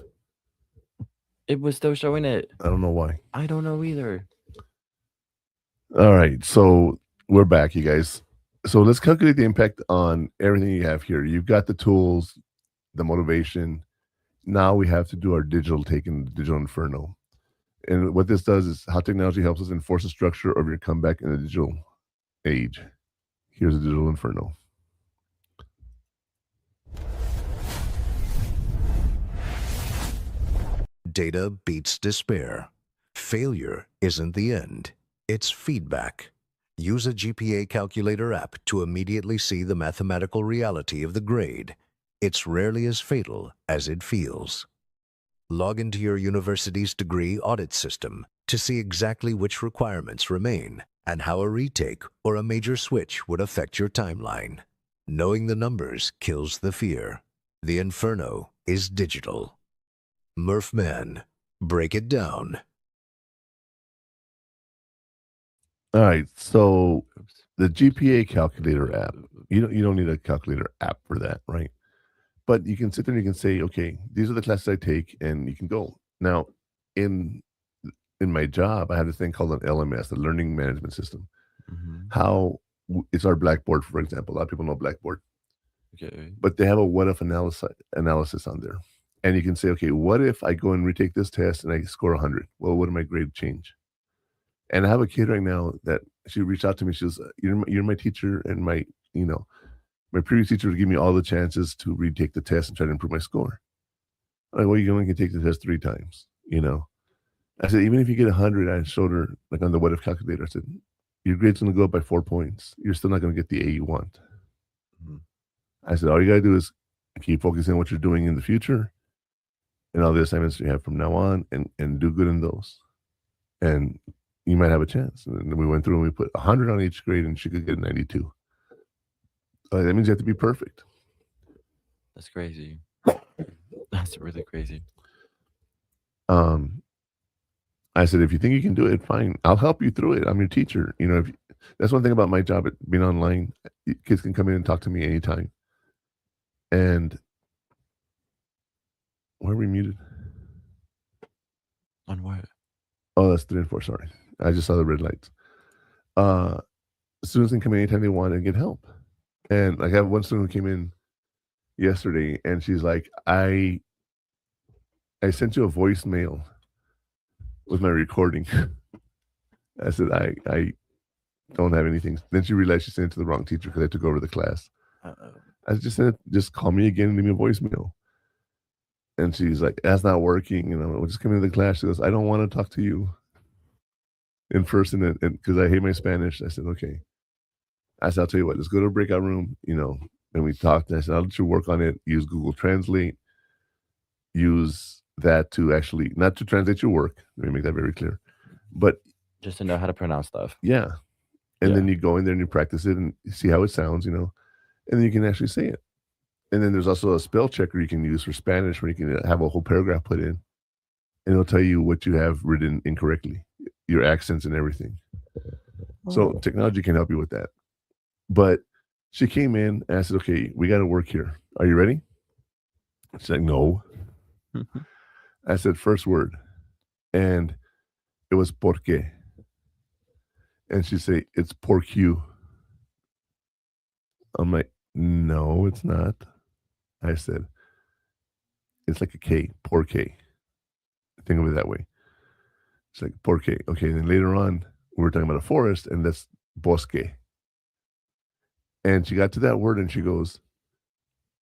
It was still showing it. I don't know why. I don't know either. All right, so we're back, you guys. So let's calculate the impact on everything you have here. You've got the tools, the motivation. Now we have to do our digital take in the digital inferno. And what this does is how technology helps us enforce the structure of your comeback in the digital age. Here's a digital inferno. Data beats despair. Failure isn't the end. It's feedback. Use a GPA calculator app to immediately see the mathematical reality of the grade. It's rarely as fatal as it feels. Log into your university's degree audit system to see exactly which requirements remain and how a retake or a major switch would affect your timeline. Knowing the numbers kills the fear. The inferno is digital. Murphman, break it down. All right, so the GPA calculator app, you don't need a calculator app for that, right? But you can sit there and you can say, okay, these are the classes I take, and you can go. Now, in my job, I have this thing called an LMS, the Learning Management System. How it's our Blackboard, for example. A lot of people know Blackboard. Okay. But they have a what if analysis on there. And you can say, okay, what if I go and retake this test and I score 100? Well, what did my grade change? And I have a kid right now that she reached out to me. She was, you're my teacher, and my previous teacher would give me all the chances to retake the test and try to improve my score. I'm like, well, you only can take the test 3 times, I said, even if you get 100, I showed her, like on the what if calculator, I said, your grade's going to go up by 4 points. You're still not going to get the A you want. I said, all you got to do is keep focusing on what you're doing in the future and all the assignments you have from now on, and do good in those. And you might have a chance. And then we went through and we put 100 on each grade, and she could get 92. That means you have to be perfect. That's crazy. That's really crazy. I said, if you think you can do it, fine. I'll help you through it. I'm your teacher. That's one thing about my job at being online. Kids can come in and talk to me anytime. And why are we muted? On what? Oh, that's 3 and 4. Sorry. I just saw the red lights. Students can come in anytime they want and get help. And I have one student who came in yesterday, and she's like, I sent you a voicemail with my recording. I said, I don't have anything. Then she realized she sent it to the wrong teacher because I took over the class. I just said, just call me again and leave me a voicemail. And she's like, that's not working. And I'm like, well, just come into the class. She goes, I don't want to talk to you in person, and because I hate my Spanish. I said, okay. I said, I'll tell you what, let's go to a breakout room, and we talked. And I said, I'll let you work on it. Use Google Translate. Use that to actually, not to translate your work. Let me make that very clear. But just to know how to pronounce stuff. Yeah. And then you go in there and you practice it and see how it sounds, and then you can actually say it. And then there's also a spell checker you can use for Spanish, where you can have a whole paragraph put in, and it'll tell you what you have written incorrectly, your accents and everything. So technology can help you with that. But she came in and I said, okay, we got to work here. Are you ready? She's like, no. I said, first word. And it was porque. And she said, it's pork you. I'm like, no, it's not. I said, it's like a K, porque. Think of it that way. It's like porque. Okay, then later on, we were talking about a forest, and that's bosque. And she got to that word and she goes,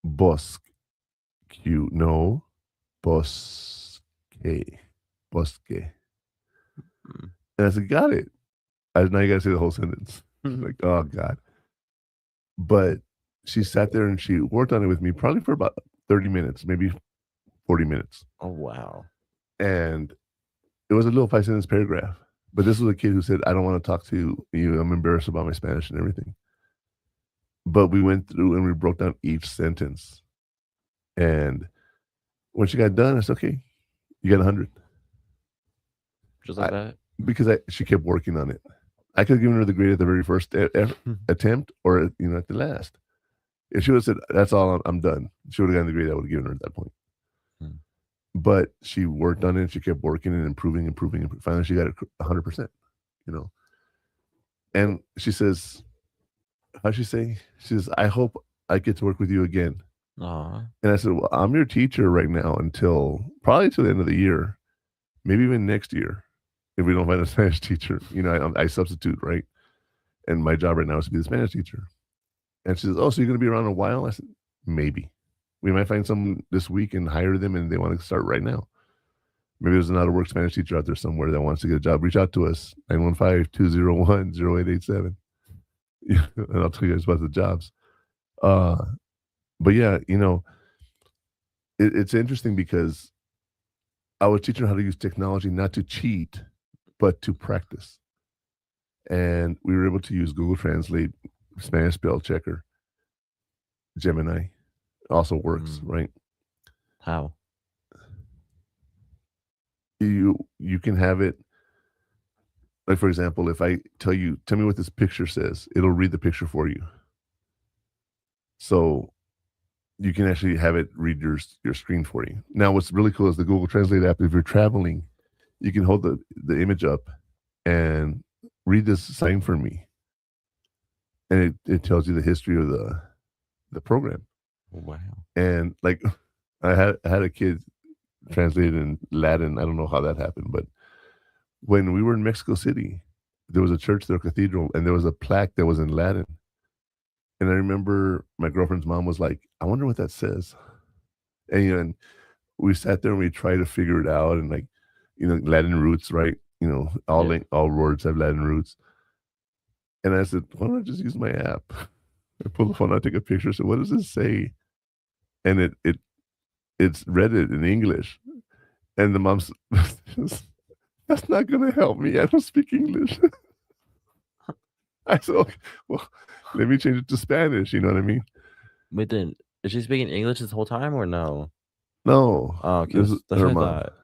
bosque. No, bosque. Bosque. And I said, got it. now you gotta say the whole sentence. Like, oh God. But she sat there and she worked on it with me probably for about 30 minutes, maybe 40 minutes. Oh wow. And it was a little 5-sentence paragraph. But this was a kid who said, I don't want to talk to you. I'm embarrassed about my Spanish and everything. But we went through and we broke down each sentence. And when she got done, I said, okay, you got 100. Just like that? Because she kept working on it. I could have given her the grade at the very first attempt or, at the last. If she would have said, that's all, I'm done, she would have gotten the grade I would have given her at that point. But she worked on it. She kept working and improving. Finally, she got it 100%, And she says, how'd she say? She says, I hope I get to work with you again. Aww. And I said, well, I'm your teacher right now probably till the end of the year, maybe even next year, if we don't find a Spanish teacher. I substitute, right? And my job right now is to be the Spanish teacher. And she says, oh, so you're going to be around a while? I said, maybe. We might find someone this week and hire them, and they want to start right now. Maybe there's an out-of-work Spanish teacher out there somewhere that wants to get a job. Reach out to us, 915-201-0887. And I'll tell you guys about the jobs. But yeah, it's interesting because I was teaching her how to use technology not to cheat, but to practice. And we were able to use Google Translate, Spanish spell checker, Gemini. Also works, right? How? You can have it, like, for example, if I tell me what this picture says, it'll read the picture for you. So you can actually have it read your screen for you. Now, what's really cool is the Google Translate app. If you're traveling, you can hold the image up and read this sign for me. And it tells you the history of the program. Wow. And like I had a kid translated in Latin. I don't know how that happened, but when we were in Mexico City, there was a church there, a cathedral, and there was a plaque that was in Latin. And I remember my girlfriend's mom was like, I wonder what that says. And we sat there and we tried to figure it out, and Latin roots, right? All words have Latin roots. And I said, why don't I just use my app? I pull the phone out, take a picture. So what does this say? And it's read it in English. And the mom's, that's not going to help me. I don't speak English. I said, okay, well, let me change it to Spanish. You know what I mean? Wait, then, is she speaking English this whole time or no? No. Oh, okay. That's her mom. Thought.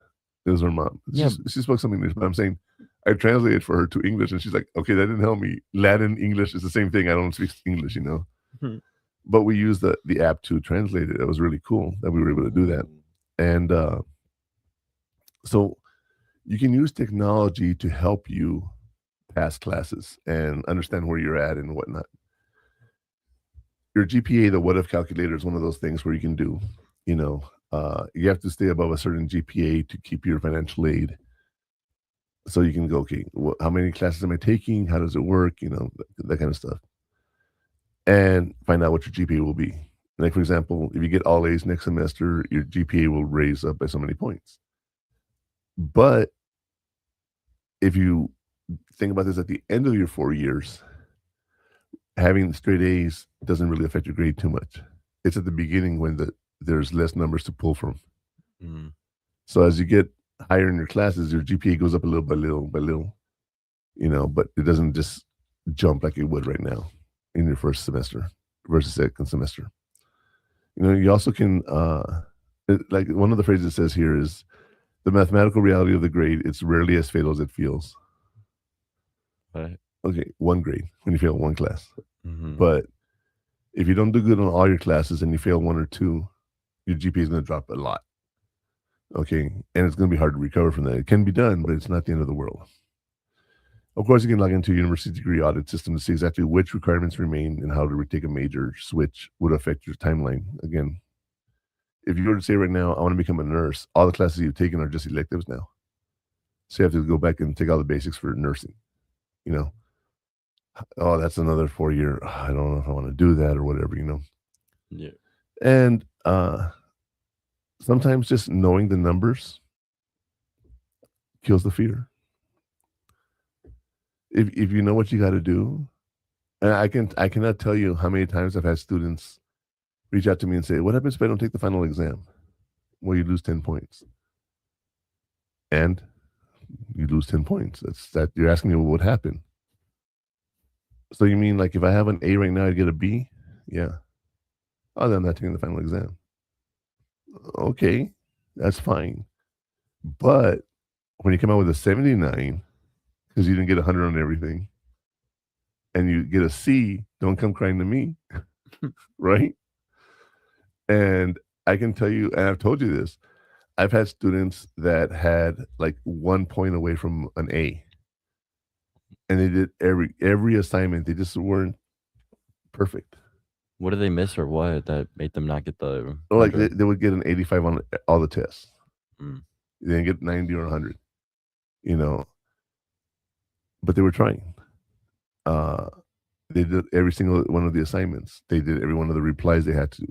It was her mom. Yeah. She spoke some English, but I'm saying I translated for her to English, and she's like, okay, that didn't help me. Latin, English is the same thing. I don't speak English, But we used the app to translate it. It was really cool that we were able to do that. And so you can use technology to help you pass classes and understand where you're at and whatnot. Your GPA, the what if calculator, is one of those things where you can do, you have to stay above a certain GPA to keep your financial aid. So you can go, okay, how many classes am I taking? How does it work? That kind of stuff. And find out what your GPA will be. Like, for example, if you get all A's next semester, your GPA will raise up by so many points. But if you think about this at the end of your 4 years, having straight A's doesn't really affect your grade too much. It's at the beginning when there's less numbers to pull from. So as you get higher in your classes, your GPA goes up a little by little by little, but it doesn't just jump like it would right now in your first semester versus second semester. You also can, like one of the phrases it says here is, the mathematical reality of the grade, it's rarely as fatal as it feels. Right. Okay, one grade when you fail one class. Mm-hmm. But if you don't do good on all your classes and you fail one or two, your GPA is going to drop a lot. Okay, and it's going to be hard to recover from that. It can be done, but it's not the end of the world. Of course, you can log into a university degree audit system to see exactly which requirements remain and how to retake a major switch would affect your timeline. Again, if you were to say right now, I want to become a nurse, all the classes you've taken are just electives now. So you have to go back and take all the basics for nursing. Oh, that's another 4 year. I don't know if I want to do that or whatever, Yeah. And sometimes just knowing the numbers kills the fear. if you know what you got to do, and I cannot tell you how many times I've had students reach out to me and say, "What happens if I don't take the final exam?" Well, you lose 10 points, and you lose 10 points. That's that. You're asking me what would happen. So you mean like if I have an A right now, I'd get a B? Yeah. Oh, then I'm not taking the final exam. Okay, that's fine. But when you come out with a 79, because you didn't get 100 on everything, and you get a C, don't come crying to me, right? And I can tell you, and I've told you this, I've had students that had like 1 point away from an A, and they did every assignment. They just weren't perfect. What did they miss or what that made them not get the Like 100? they would get an 85 on all the tests. Mm. They didn't get 90 or 100, you know, but they were trying. They did every single one of the assignments. They did every one of the replies they had to,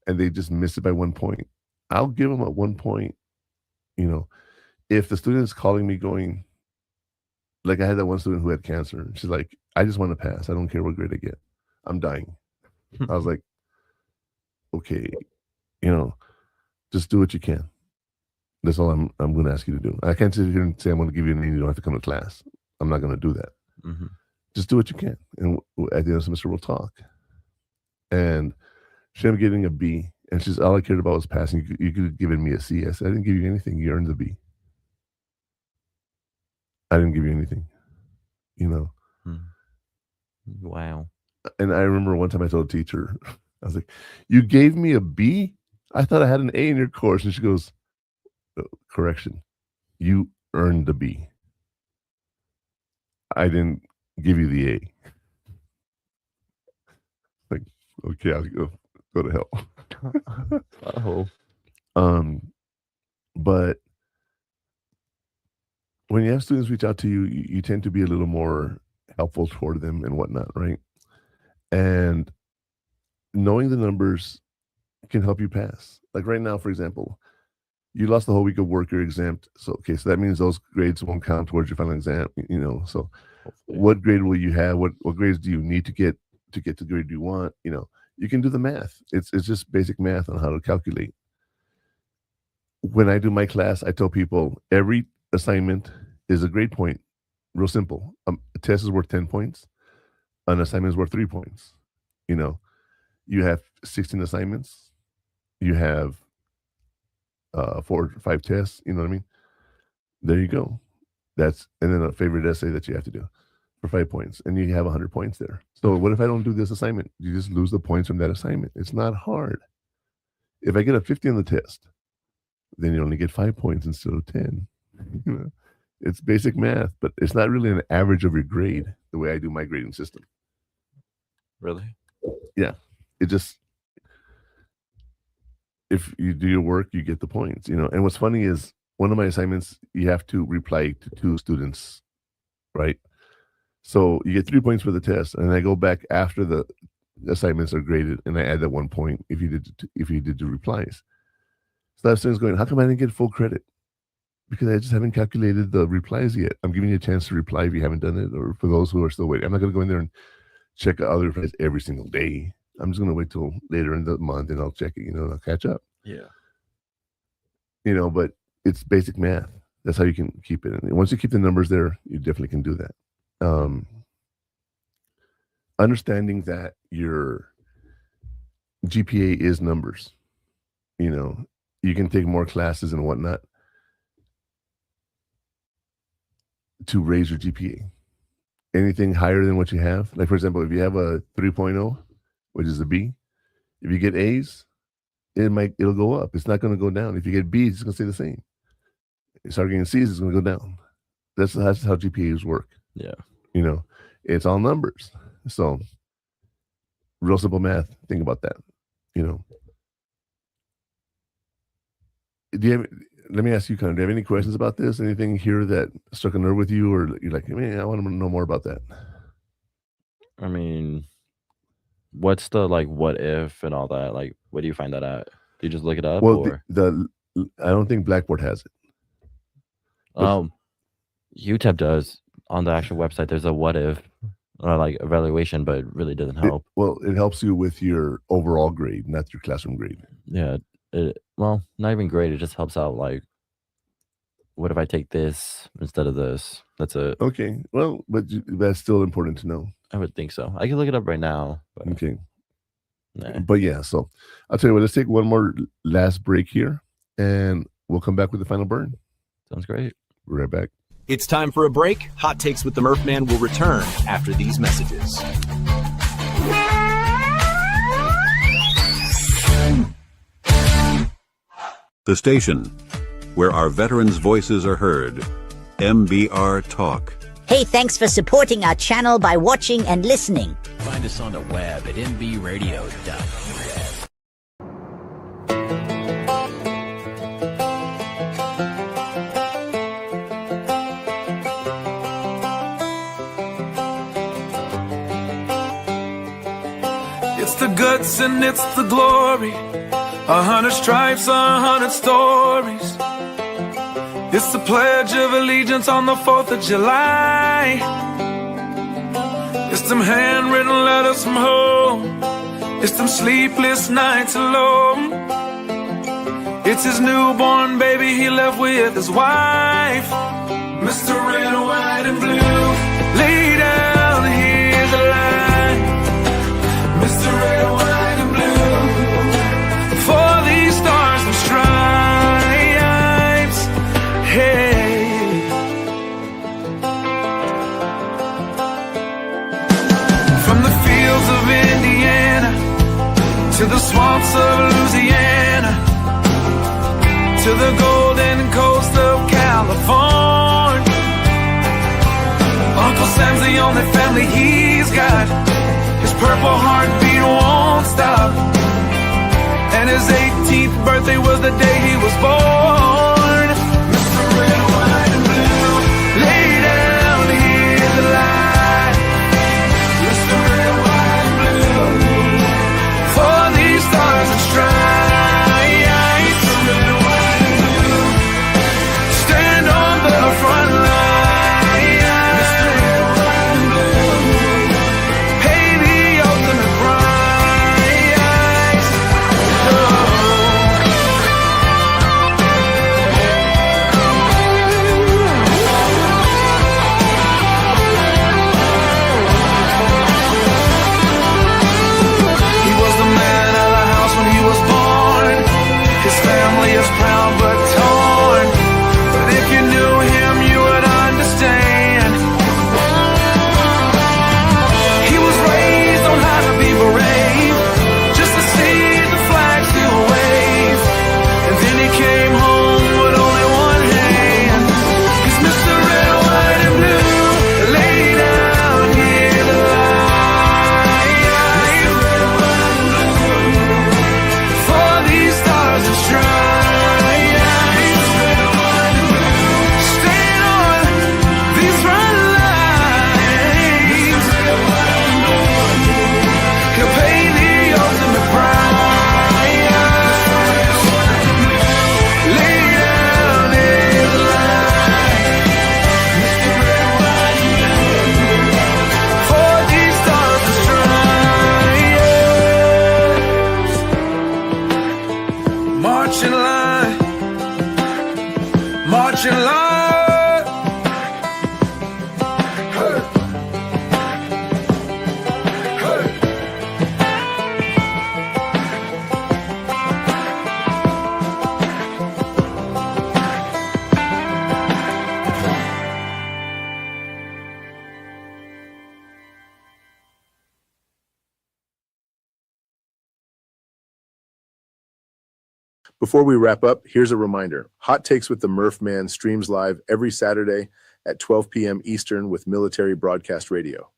and they just missed it by 1 point. I'll give them at 1 point, you know, if the student is calling me going, like I had that one student who had cancer. And she's like, I just want to pass. I don't care what grade I get. I'm dying. I was like, okay, you know, just do what you can. That's all I'm going to ask you to do. I can't sit here and say I'm going to give you an A and you don't have to come to class. I'm not going to do that. Mm-hmm. Just do what you can. And at the end of the semester, we'll talk. And she ended up getting a B. And she's all I cared about was passing. You could have given me a C. I said, I didn't give you anything. You earned the B. I didn't give you anything, you know. Wow. And I remember one time I told a teacher, I was like, you gave me a B? I thought I had an A in your course. And she goes, correction, you earned the B. I didn't give you the A. Like, okay, I'll go to hell. But when you have students reach out to you, you tend to be a little more helpful toward them and whatnot, right? And knowing the numbers can help you pass. Like right now, for example, you lost the whole week of work, you're exempt. So, okay, so that means those grades won't count towards your final exam, you know. So what grade will you have? What grades do you need to get to the grade you want? You know, you can do the math. It's just basic math on how to calculate. When I do my class, I tell people every assignment is a grade point. Real simple. A test is worth 10 points. An assignment is worth 3 points. You know, you have 16 assignments. You have 4 or 5 tests. You know what I mean? There you go. And then a favorite essay that you have to do for 5 points. And you have 100 points there. So what if I don't do this assignment? You just lose the points from that assignment. It's not hard. If I get a 50 on the test, then you only get 5 points instead of 10. You know, it's basic math, but it's not really an average of your grade the way I do my grading system. Really? Yeah. It just, if you do your work, you get the points, you know. And what's funny is one of my assignments, you have to reply to 2 students, right? So you get 3 points for the test, and I go back after the assignments are graded, and I add that 1 point if you did the replies. So that student's going, how come I didn't get full credit? Because I just haven't calculated the replies yet. I'm giving you a chance to reply if you haven't done it, or for those who are still waiting. I'm not going to go in there and check other replies every single day. I'm just going to wait till later in the month and I'll check it, you know, and I'll catch up. Yeah. You know, but it's basic math. That's how you can keep it. And once you keep the numbers there, you definitely can do that. Understanding that your GPA is numbers, you know, you can take more classes and whatnot to raise your GPA. Anything higher than what you have, like for example, if you have a 3.0, which is a B, if you get A's, it'll go up. It's not going to go down. If you get B's, it's going to stay the same. You start getting C's, it's going to go down. That's how GPAs work. Yeah. You know, it's all numbers. So real simple math. Think about that. You know, let me ask you, Connor, do you have any questions about this? Anything here that struck a nerve with you, or you're like, man, I want to know more about that? I mean, what's the like what if and all that? Like, where do you find that at? Do you just look it up? Well, or? I don't think Blackboard has it. UTEP does. on the actual website, there's a what if like evaluation, but it really doesn't help. It helps you with your overall grade, not your classroom grade. Yeah. Well, not even grade. It just helps out. Like, what if I take this instead of this? That's it. Okay. Well, but that's still important to know. I would think so. I can look it up right now. But, Okay. nah. But yeah, so I'll tell you what, let's take one more last break here and we'll come back with the final burn. Sounds great. We're right back. It's time for a break. Hot Takes with the Murph Man will return after these messages. The station where our veterans' voices are heard. MBR Talk. Hey, thanks for supporting our channel by watching and listening. Find us on the web at mbradio.us. It's the guts and it's the glory. 100 stripes, 100 stories. It's the Pledge of Allegiance on the 4th of July. It's them handwritten letters from home. It's them sleepless nights alone. It's his newborn baby he left with his wife. Mr. Red, White, and Blue, lay down, here's the line. Mr. Red, White, and Blue, for these stars and stripes. Hey. From the fields of Indiana to the swamps of Louisiana to the golden coast of California, Uncle Sam's the only family he's got. His purple heartbeat won't stop, and his 18th birthday was the day he was born. Mr. Red, White, and Blue, lay down, here's the line. Mr. Red, White, and Blue, for these stars and stripes. Mr. Red, White, and Blue, stand on the front line. Mr. Red, White, and Blue, pay the ultimate price. He was the man of the house when he was born. His family is proud but torn. But if you knew him, you would understand. He was raised on how to be brave, just to see the flag still wave. And then he came home with only one hand. He's Mr. Red, White, and Blue, lay down here the line. For these stars and stripes, stand on these front lines. He'll pay the ultimate price. Lay down in the line. For these stars and stripes, march in line, march in line. Hey. Hey. Before we wrap up, here's a reminder. Hot Takes with the Murph Man streams live every Saturday at 12 p.m. Eastern with Military Broadcast Radio.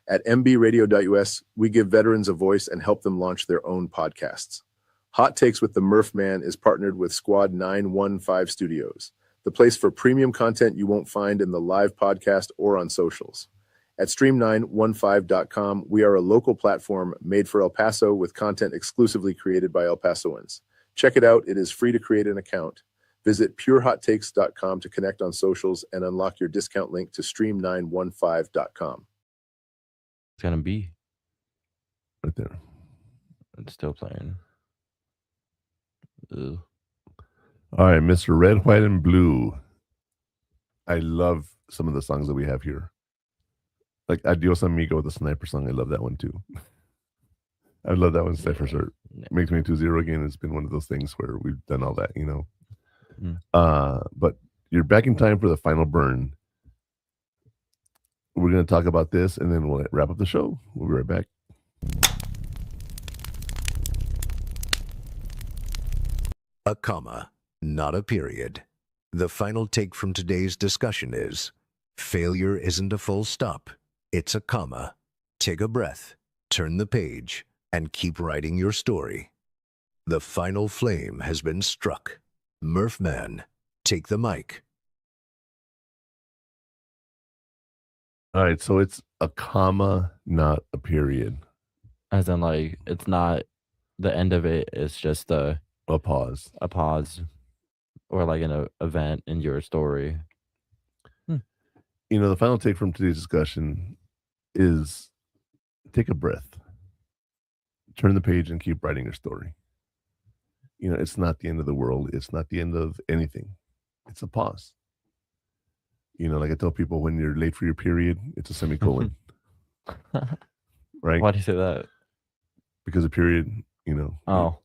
At mbradio.us, we give veterans a voice and help them launch their own podcasts. Hot Takes with the Murph Man is partnered with Squad 915 Studios, the place for premium content you won't find in the live podcast or on socials. At stream915.com, we are a local platform made for El Paso with content exclusively created by El Pasoans. Check it out. It is free to create an account. Visit purehottakes.com to connect on socials and unlock your discount link to stream915.com. It's gonna be right there. It's still playing. Ugh. All right, Mr. Red, White, and Blue. I love some of the songs that we have here. Like Adios Amigo, the Sniper song. I love that one too. I love that one, Cypher Shirt. Makes Me 2-0 again. It's been one of those things where we've done all that, you know. But you're back in time for the final burn. We're going to talk about this and then we'll wrap up the show. We'll be right back. A comma, not a period. The final take from today's discussion is, failure isn't a full stop. It's a comma. Take a breath, turn the page, and keep writing your story. The final flame has been struck. Murphman, take the mic. All right, so it's a comma, not a period. As in, like, it's not the end of it. It's just a pause. A pause. Or like an event in your story. You know, the final take from today's discussion is take a breath, turn the page, and keep writing your story. You know, it's not the end of the world. It's not the end of anything. It's a pause. You know, like I tell people, when you're late for your period, it's a semicolon. Right? Why do you say that? Because a period, you know. Oh,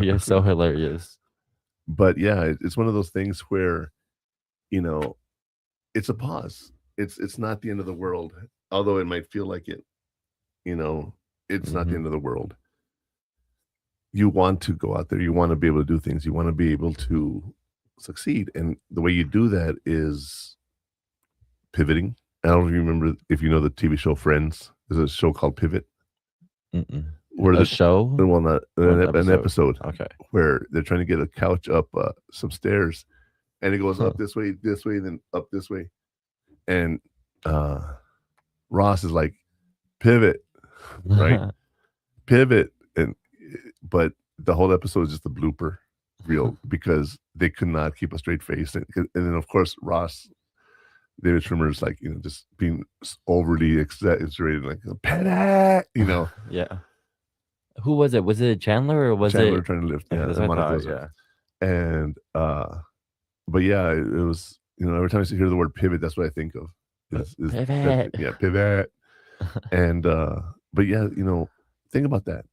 you're so hilarious. But yeah, it's one of those things where, you know, it's a pause. It's not the end of the world, although it might feel like it. You know, it's not the end of the world. You want to go out there. You want to be able to do things. You want to be able to succeed. And the way you do that is pivoting. I don't know if you remember, if you know the TV show Friends. There's a show called Pivot. Where A show? Well, not an episode. Okay. Where they're trying to get a couch up some stairs, and it goes up this way, then up this way. And Ross is like, pivot, right? Pivot. But the whole episode is just a blooper reel because they could not keep a straight face. And then, of course, Ross, David Schwimmer is like, you know, just being overly exaggerated, like, pivot, you know. Yeah. Who was it? Was it Chandler or was Chandler it trying to lift? Yeah, Yeah, that's what I Monica thought, yeah. And but yeah, it was, you know, every time I hear the word pivot, that's what I think of. Pivot. Yeah, pivot. And but yeah, you know, think about that.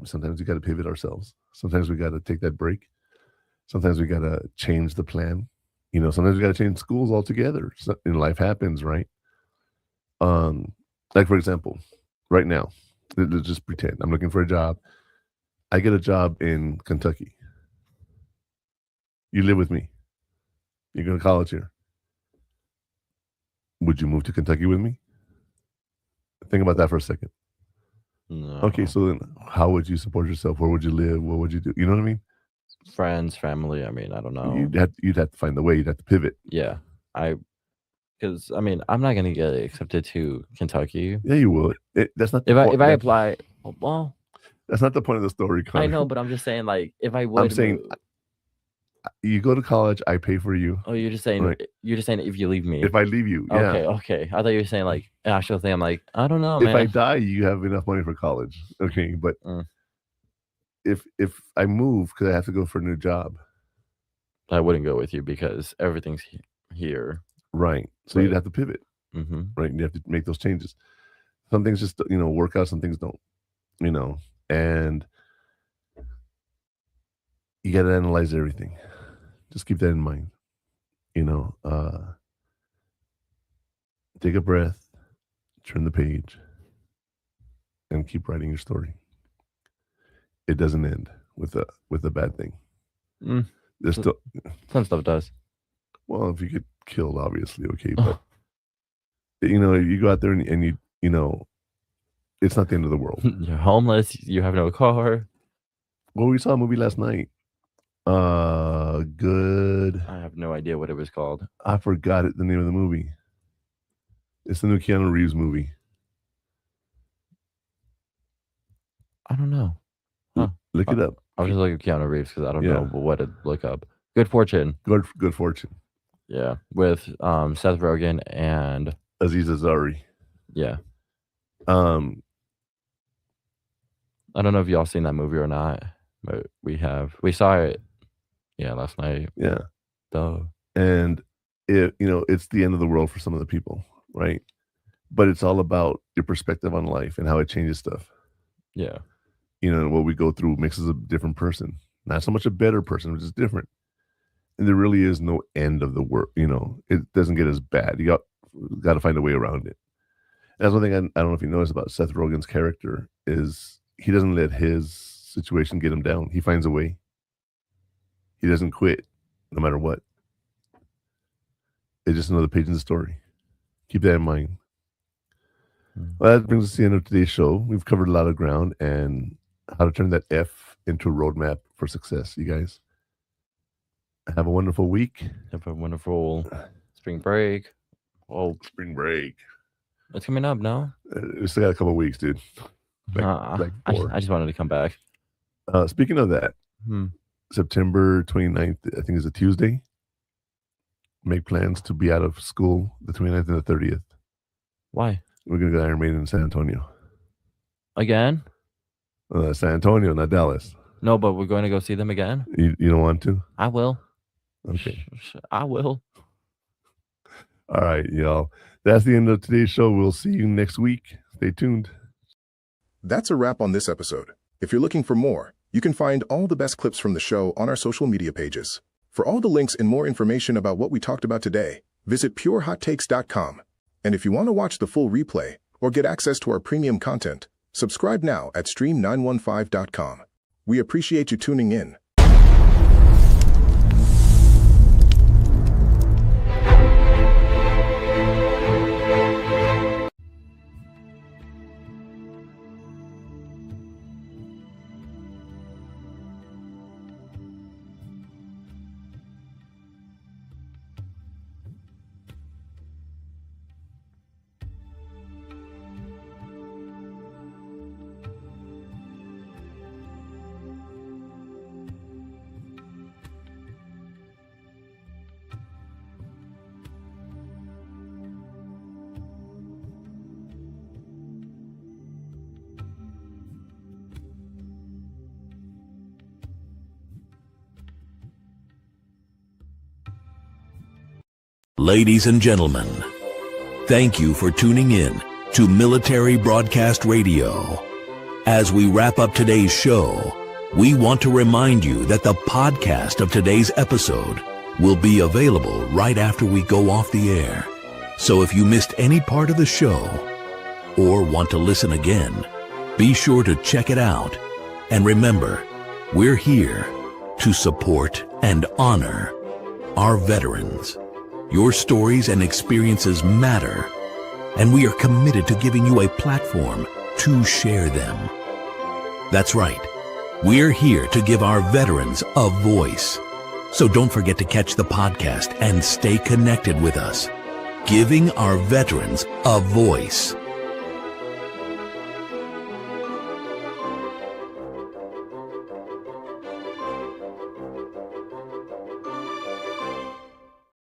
Sometimes we got to pivot ourselves. Sometimes we got to take that break. Sometimes we got to change the plan. You know, sometimes we got to change schools altogether. So, and life happens, right? Like for example, right now, let's just pretend I'm looking for a job. I get a job in Kentucky. You live with me. You go to college here. Would you move to Kentucky with me? Think about that for a second. No. Okay, so then how would you support yourself? Where would you live? What would you do? You know what I mean? Friends, family. I mean, I don't know. You'd have to find the way. You'd have to pivot. Yeah. Because I mean, I'm not gonna get accepted to Kentucky. Yeah, you would. That's not the if I apply. Well, that's not the point of the story, Connor. I know, but I'm just saying, like, if I would. I'm saying, you go to college, I pay for you. Oh, you're just saying. Right. You're just saying if you leave me. If I leave you, yeah. Okay. I thought you were saying like an actual thing. I'm like, I don't know, If man. I die, you have enough money for college. Okay, but if I move because I have to go for a new job, I wouldn't go with you because everything's here. Right. So you'd have to pivot. Mm-hmm. Right. And you have to make those changes. Some things just, you know, work out, some things don't, you know, and you got to analyze everything. Just keep that in mind, you know, take a breath, turn the page, and keep writing your story. It doesn't end with a bad thing. There's still some stuff does. Well, if you get killed, obviously, okay, but you know, you go out there and you know, it's not the end of the world. You're homeless. You have no car. Well, we saw a movie last night. Good. I have no idea what it was called. I forgot the name of the movie. It's the new Keanu Reeves movie. I don't know. Look it up. I was just looking at Keanu Reeves because I don't Yeah. know what to look up. Good Fortune. Good Fortune. Yeah, with Seth Rogen and Aziz Ansari. yeah. Um, I don't know if y'all seen that movie or not, but we have. We saw it. Yeah, last night. yeah. Though. And it's the end of the world for some of the people, right? But it's all about your perspective on life and how it changes stuff. Yeah. What we go through makes us a different person. Not so much a better person, which is different. And there really is no end of the world. It doesn't get as bad. You got to find a way around it. And that's one thing I don't know if you noticed about Seth Rogen's character is he doesn't let his situation get him down. He finds a way. He doesn't quit no matter what. It's just another page in the story. Keep that in mind. Well, that brings us to the end of today's show. We've covered a lot of ground and how to turn that F into a roadmap for success. You guys have a wonderful week. Have a wonderful spring break. Oh, spring break. It's coming up now. We still got a couple of weeks, dude. I just wanted to come back. Speaking of that, September 29th, I think is a Tuesday. Make plans to be out of school the 29th and the 30th. Why? We're going to go to Iron Maiden in San Antonio. Again? San Antonio, not Dallas. No, but we're going to go see them again? You don't want to? I will. Okay. I will. All right, y'all. That's the end of today's show. We'll see you next week. Stay tuned. That's a wrap on this episode. If you're looking for more, you can find all the best clips from the show on our social media pages. For all the links and more information about what we talked about today, visit purehottakes.com. And if you want to watch the full replay or get access to our premium content, subscribe now at stream915.com. We appreciate you tuning in. Ladies and gentlemen, thank you for tuning in to Military Broadcast Radio. As we wrap up today's show, we want to remind you that the podcast of today's episode will be available right after we go off the air. So if you missed any part of the show or want to listen again, be sure to check it out. And remember, we're here to support and honor our veterans. Your stories and experiences matter, and we are committed to giving you a platform to share them. That's right. We're here to give our veterans a voice. So don't forget to catch the podcast and stay connected with us. Giving our veterans a voice.